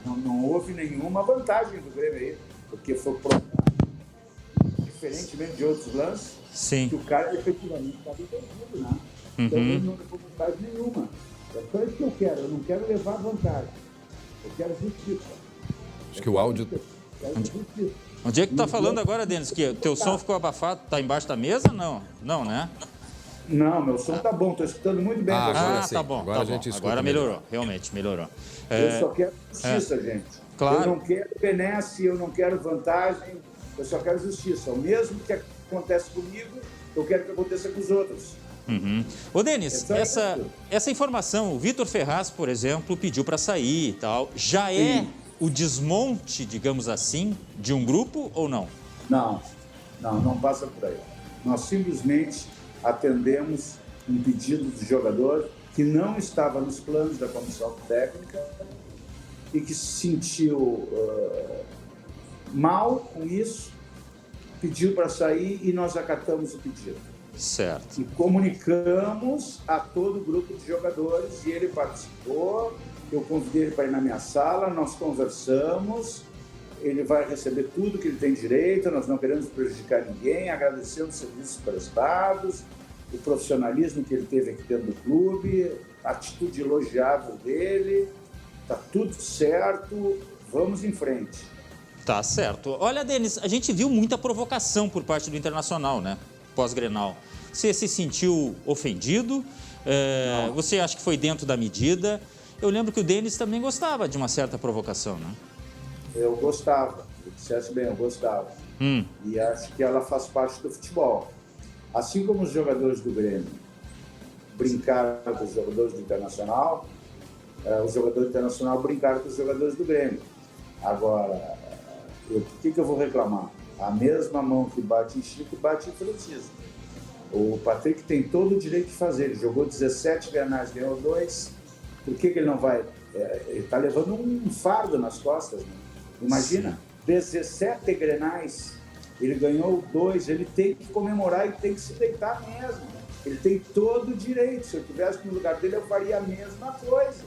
não houve nenhuma vantagem do Grêmio aí, porque foi provado, diferentemente de outros lances, Sim. que o cara efetivamente estava entendido, né? Então ele não levou vantagem nenhuma. Então é isso que eu quero, eu não quero levar vantagem. Eu quero justiça. Acho que o áudio... Onde é que tu tá falando agora, Denis? Que teu som ficou abafado? Tá embaixo da mesa? Não. Não, né? Não, meu som tá bom, tô escutando muito bem. Agora sim. Tá bom. Agora a gente escuta Agora melhor. melhorou, realmente melhorou. Eu só quero justiça, gente. Claro. Eu não quero benesse, eu não quero vantagem, eu só quero justiça. O mesmo que acontece comigo, eu quero que aconteça com os outros. Uhum. Ô, Denis, essa informação, o Vitor Ferraz, por exemplo, pediu para sair e tal. Já é o desmonte, digamos assim, de um grupo ou não? Não passa por aí. Nós simplesmente atendemos um pedido do jogador que não estava nos planos da comissão técnica e que se sentiu mal com isso, pediu para sair e nós acatamos o pedido. Certo. E comunicamos a todo o grupo de jogadores e ele participou. Eu convidei ele para ir na minha sala, nós conversamos. Ele vai receber tudo que ele tem direito, nós não queremos prejudicar ninguém, agradecemos os serviços prestados, o profissionalismo que ele teve aqui dentro do clube, a atitude elogiável dele, tá tudo certo, vamos em frente. Tá certo. Olha, Denis, a gente viu muita provocação por parte do Internacional, né? Pós-Grenal. Você se sentiu ofendido? Você acha que foi dentro da medida? Eu lembro que o Denis também gostava de uma certa provocação, né? Eu gostava, eu dissesse bem, eu gostava. E acho que ela faz parte do futebol. Assim como os jogadores do Grêmio brincaram com os jogadores do Internacional, os jogadores do Internacional brincaram com os jogadores do Grêmio. Agora, o que eu vou reclamar? A mesma mão que bate em Chico, bate em Francisco. O Patrick tem todo o direito de fazer. Ele jogou 17 Grenais, ganhou 2. Por que ele não vai? Ele está levando um fardo nas costas, né? Imagina, 17 Grenais, ele ganhou 2, ele tem que comemorar e tem que se deitar mesmo. Ele tem todo o direito. Se eu estivesse no lugar dele, eu faria a mesma coisa.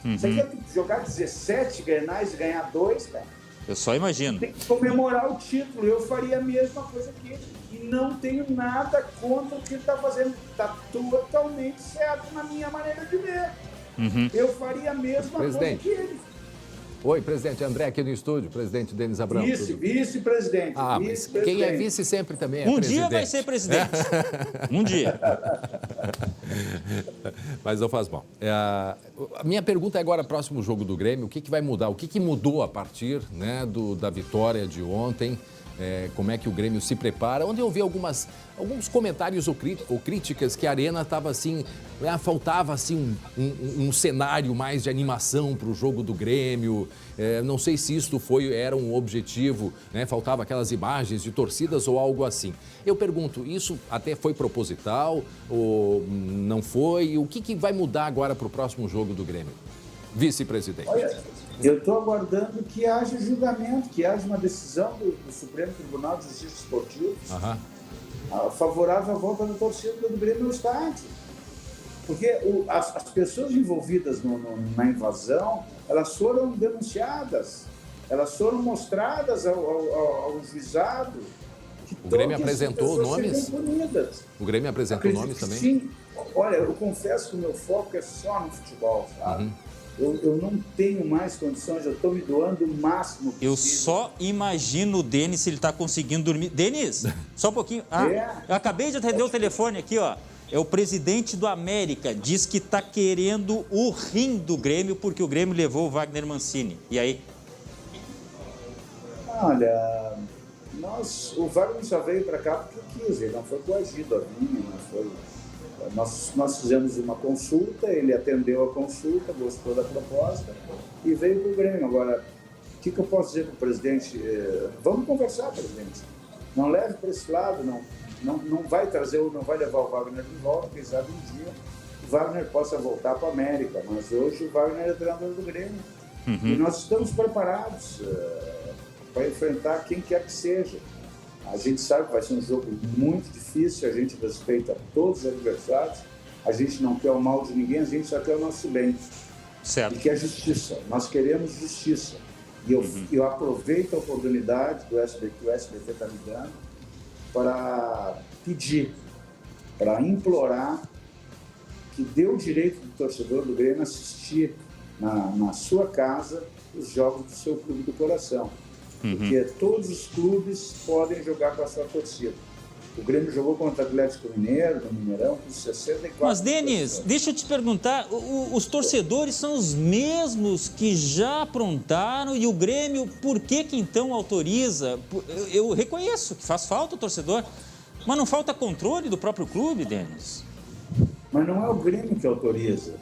Você quer jogar 17 Grenais e ganhar 2, cara? Eu só imagino. Tem que comemorar o título. Eu faria a mesma coisa que ele. E não tenho nada contra o que ele está fazendo. Está totalmente certo na minha maneira de ver. Eu faria a mesma coisa que ele. Oi, presidente André aqui no estúdio, presidente Denis Abrão. Vice-presidente. Mas quem é vice sempre também é presidente. Dia vai ser presidente. Um dia. Mas não faz mal. A minha pergunta é agora, próximo jogo do Grêmio, o que vai mudar? O que mudou a partir, né, da vitória de ontem? Como é que o Grêmio se prepara? Onde eu vi alguns comentários ou críticas que a Arena estava assim, faltava assim um cenário mais de animação para o jogo do Grêmio. Não sei se isso era um objetivo, né? Faltava aquelas imagens de torcidas ou algo assim. Eu pergunto, isso até foi proposital ou não foi? O que vai mudar agora para o próximo jogo do Grêmio? Vice-presidente. Olha, eu estou aguardando que haja julgamento, que haja uma decisão do Supremo Tribunal de Justiça Esportiva favorável à volta da torcida do Grêmio no estádio. Porque as pessoas envolvidas na invasão, elas foram denunciadas, elas foram mostradas ao juizado. O Grêmio apresentou nomes? O Grêmio apresentou nomes também? Sim. Olha, eu confesso que o meu foco é só no futebol, sabe? Eu não tenho mais condições, eu estou me doando o máximo possível. Eu só imagino o Denis se ele está conseguindo dormir. Denis, só um pouquinho. Eu acabei de atender o telefone aqui, ó. É o presidente do América, diz que está querendo o rim do Grêmio porque o Grêmio levou o Wagner Mancini. E aí? Olha, o Wagner só veio para cá porque quis, ele não foi coagido a vir, não foi... Nós fizemos uma consulta, ele atendeu a consulta, gostou da proposta e veio para o Grêmio. Agora, o que eu posso dizer para o presidente? Vamos conversar, presidente. Não leve para esse lado, não vai levar o Wagner de volta, quem sabe um dia o Wagner possa voltar para a América, mas hoje o Wagner é treinador do Grêmio. E nós estamos preparados. para enfrentar quem quer que seja. A gente sabe que vai ser um jogo muito difícil, a gente respeita todos os adversários, a gente não quer o mal de ninguém, a gente só quer o nosso bem. Certo. E quer justiça, nós queremos justiça. E eu aproveito a oportunidade que o SBT está me dando para pedir, para implorar que dê o direito do torcedor do Grêmio assistir na sua casa os jogos do seu clube do coração. Porque todos os clubes podem jogar com a sua torcida. O Grêmio jogou contra o Atlético Mineiro, no Mineirão, com 64. Mas, Denis, deixa eu te perguntar, os torcedores são os mesmos que já aprontaram e o Grêmio, por que então autoriza? Eu reconheço que faz falta o torcedor, mas não falta controle do próprio clube, Denis? Mas não é o Grêmio que autoriza.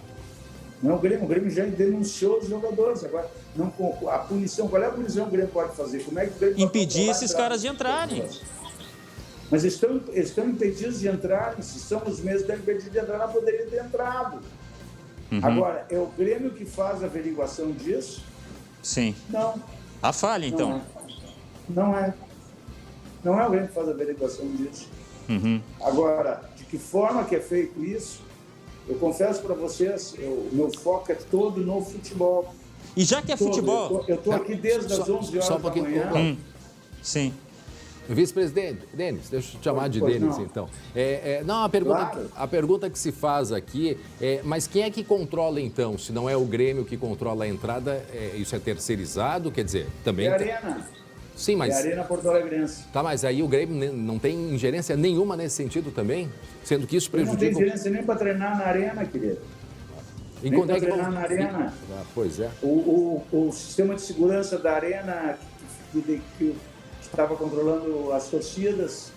Não é o Grêmio já denunciou os jogadores. Agora, não, a punição, qual é a punição que o Grêmio pode fazer? Como é que o Grêmio impedir esses caras de entrarem. Mas estão impedidos de entrarem. Se são os mesmos que estão impedidos de entrar, não poderiam ter entrado. Agora, é o Grêmio que faz a averiguação disso? Sim. Não. A falha, então? Não é. Não é o Grêmio que faz a averiguação disso. Agora, de que forma que é feito isso? Eu confesso para vocês, o meu foco é todo no futebol. E já que é futebol... Eu estou aqui desde as 11 horas da manhã. Sim. Vice-presidente, Denis, deixa eu te chamar de Denis, então. Não, a pergunta que se faz aqui é, mas quem é que controla, então? Se não é o Grêmio que controla a entrada, isso é terceirizado? Quer dizer, também... É a Arena. Sim, mas... É a Arena Porto Alegrense. Tá, mas aí o Grêmio não tem ingerência nenhuma nesse sentido também? Sendo que isso prejudica... Não tem ingerência nem para treinar na Arena, querido. Nem para treinar na Arena. Pois é. O sistema de segurança da Arena que estava controlando as torcidas,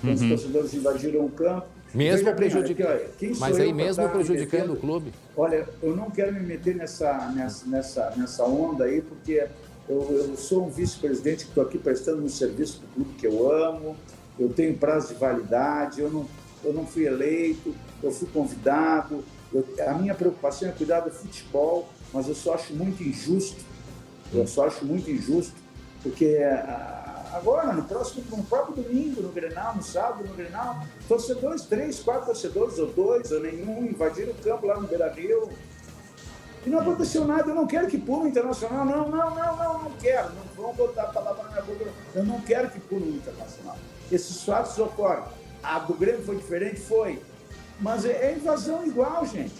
os torcedores invadiram o campo. Mesmo prejudicando. Mas aí mesmo prejudicando o clube. Olha, eu não quero me meter nessa onda aí, porque eu sou um vice-presidente que estou aqui prestando um serviço para o clube que eu amo, eu tenho prazo de validade, eu não fui eleito, eu fui convidado, a minha preocupação é cuidar do futebol, mas eu só acho muito injusto, porque agora, no próprio domingo, no Grenal, no sábado, no Grenal, torcedores, 3, 4 torcedores, ou 2, ou nenhum, invadiram o campo lá no Beira-Rio. E não aconteceu nada. Eu não quero que pule o Internacional. Não quero. Não vão botar a palavra na minha boca. Eu não quero que pule o Internacional. Esses fatos ocorrem. A do Grêmio foi diferente? Foi. Mas é invasão igual, gente.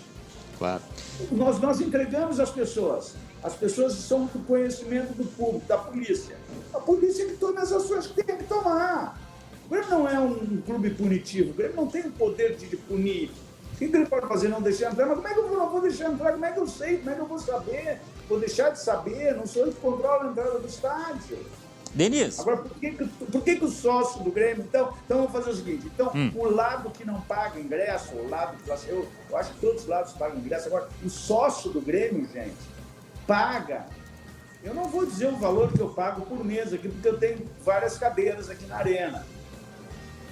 Claro. Nós entregamos as pessoas. As pessoas são do conhecimento do público, da polícia. A polícia que toma as ações que tem que tomar. O Grêmio não é um clube punitivo. O Grêmio não tem o poder de punir. O que o Grêmio pode fazer? Não deixar entrar? Mas como é que eu não vou deixar entrar? Como é que eu sei? Como é que eu vou saber? Vou deixar de saber? Não sou eu que controlo a entrada do estádio. Denis. Agora, por que o sócio do Grêmio... Então vamos fazer o seguinte. Então, o lado que não paga ingresso, o lado que... Eu acho que todos os lados pagam ingresso. Agora, o sócio do Grêmio, gente, paga. Eu não vou dizer o valor que eu pago por mês aqui, porque eu tenho várias cadeiras aqui na Arena.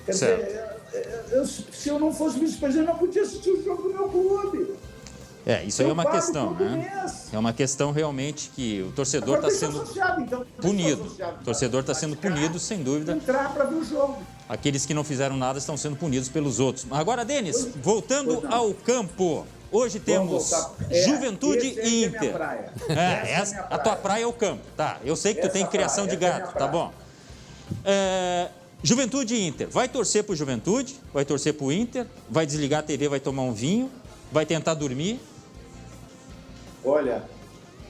Quer dizer, se eu não fosse vice-presidente, eu não podia assistir o jogo do meu clube. Isso aí é uma questão, né? É uma questão realmente que o torcedor está sendo punido. O torcedor está sendo punido, sem dúvida. Entrar para ver o jogo. Aqueles que não fizeram nada estão sendo punidos pelos outros. Agora, Denis, voltando ao campo. Hoje temos Juventude e Inter. A tua praia é o campo. Tá, eu sei que tu tem criação de gado, tá bom. Juventude e Inter. Vai torcer pro Juventude, vai torcer pro Inter, vai desligar a TV, vai tomar um vinho, vai tentar dormir. Olha,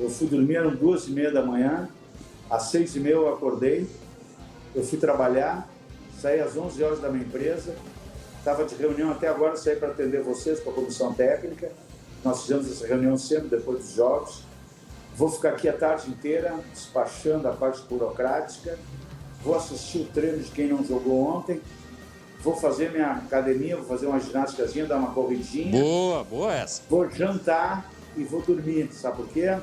eu fui dormir às 2h30 da manhã, às 6h30 eu acordei, eu fui trabalhar, saí às 11 horas da minha empresa, estava de reunião até agora, saí para atender vocês, para a comissão técnica. Nós fizemos essa reunião sempre depois dos jogos. Vou ficar aqui a tarde inteira, despachando a parte burocrática. Vou assistir o treino de quem não jogou ontem. Vou fazer minha academia, vou fazer uma ginástica, dar uma corridinha. Boa essa. Vou jantar e vou dormir. Sabe por quê?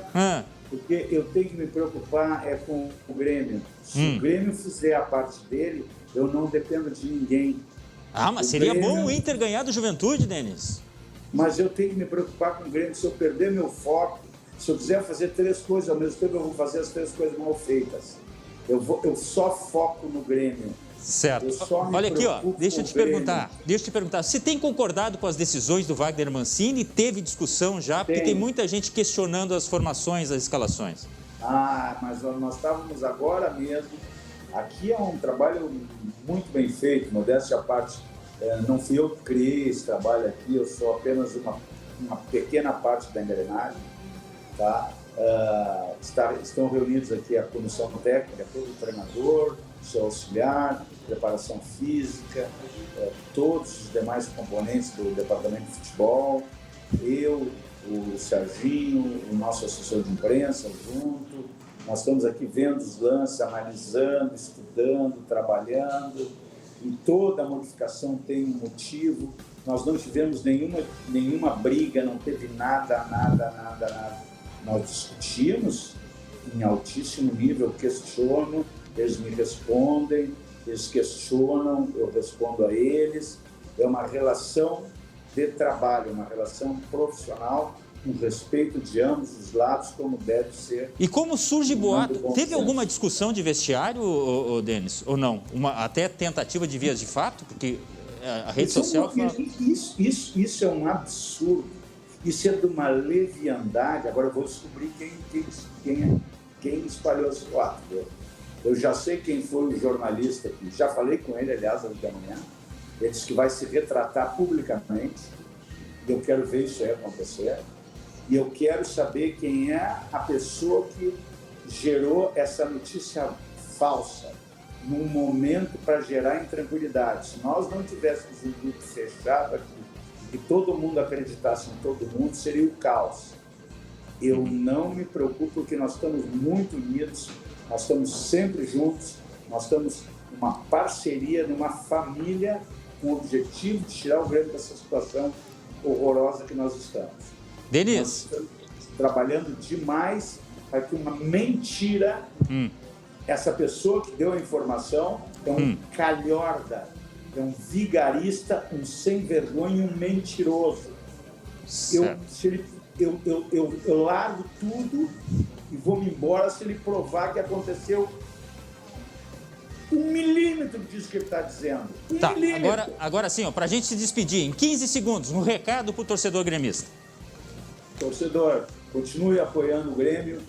Porque eu tenho que me preocupar com o Grêmio. Se o Grêmio fizer a parte dele, eu não dependo de ninguém. Mas seria bom o Inter ganhar do Juventude, Denis. Mas eu tenho que me preocupar com o Grêmio. Se eu perder meu foco, se eu quiser fazer 3 coisas ao mesmo tempo, eu vou fazer as 3 coisas mal feitas. Eu só foco no Grêmio. Certo. Olha aqui, ó, deixa eu te perguntar. Você tem concordado com as decisões do Wagner Mancini? Teve discussão já? Porque tem muita gente questionando as formações, as escalações. Mas nós estávamos agora mesmo. Aqui é um trabalho muito bem feito, modéstia à parte. Não fui eu que criei esse trabalho aqui, eu sou apenas uma pequena parte da engrenagem. Tá? Estão reunidos aqui a comissão técnica, todo o treinador, seu auxiliar, preparação física, todos os demais componentes do departamento de futebol, eu, o Serginho, o nosso assessor de imprensa junto. Nós estamos aqui vendo os lances, analisando, estudando, trabalhando, e toda modificação tem um motivo. Nós não tivemos nenhuma briga, não teve nada. Nós discutimos em altíssimo nível, questiono, eles me respondem, eles questionam, eu respondo a eles. É uma relação de trabalho, uma relação profissional, com respeito de ambos os lados, como deve ser. E como surge boato? Teve alguma discussão de vestiário, Denis? Ou não? Até tentativa de vias de fato? Porque a rede social... Isso é um absurdo. Isso é de uma leviandade. Agora eu vou descobrir quem espalhou esse boato. Eu já sei quem foi o jornalista aqui. Já falei com ele, aliás, hoje da manhã. Ele disse que vai se retratar publicamente. E eu quero ver isso aí acontecer. E eu quero saber quem é a pessoa que gerou essa notícia falsa num momento para gerar intranquilidade. Se nós não tivéssemos um grupo fechado aqui, que todo mundo acreditasse em todo mundo, seria o caos. Eu não me preocupo, porque nós estamos muito unidos, nós estamos sempre juntos, nós estamos numa parceria, numa família, com o objetivo de tirar o Grêmio dessa situação horrorosa que nós estamos. Denis. Nós estamos trabalhando demais para que uma mentira, essa pessoa que deu a informação é um calhorda, é um vigarista, um sem vergonha, um mentiroso. Eu largo tudo e vou-me embora se ele provar que aconteceu 1 milímetro disso que ele está dizendo. Agora sim, para a gente se despedir, em 15 segundos, um recado para o torcedor gremista. Torcedor, continue apoiando o Grêmio.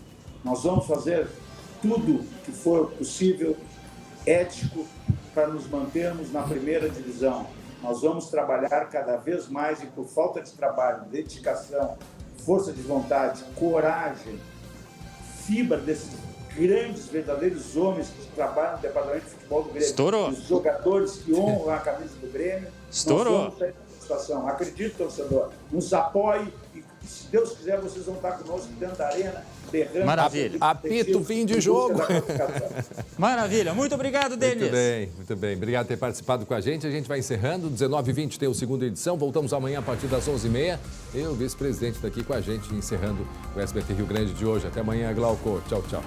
Nós vamos fazer tudo que for possível, ético, para nos mantermos na primeira divisão. Nós vamos trabalhar cada vez mais e, por falta de trabalho, dedicação, força de vontade, coragem, fibra desses grandes, verdadeiros homens que trabalham no departamento de futebol do Grêmio. Estourou. Os jogadores que honram a camisa do Grêmio. Estourou. Nós vamos sair dessa situação. Acredite, torcedor. Nos apoie e, se Deus quiser, vocês vão estar conosco dentro da arena. Maravilha. Apito, fim de jogo. Maravilha. Muito obrigado, Denis. Muito bem. Obrigado por ter participado com a gente. A gente vai encerrando. 19h20 tem a segunda edição. Voltamos amanhã a partir das 11h30. Eu, o vice-presidente, está aqui com a gente, encerrando o SBT Rio Grande de hoje. Até amanhã, Glauco. Tchau, tchau.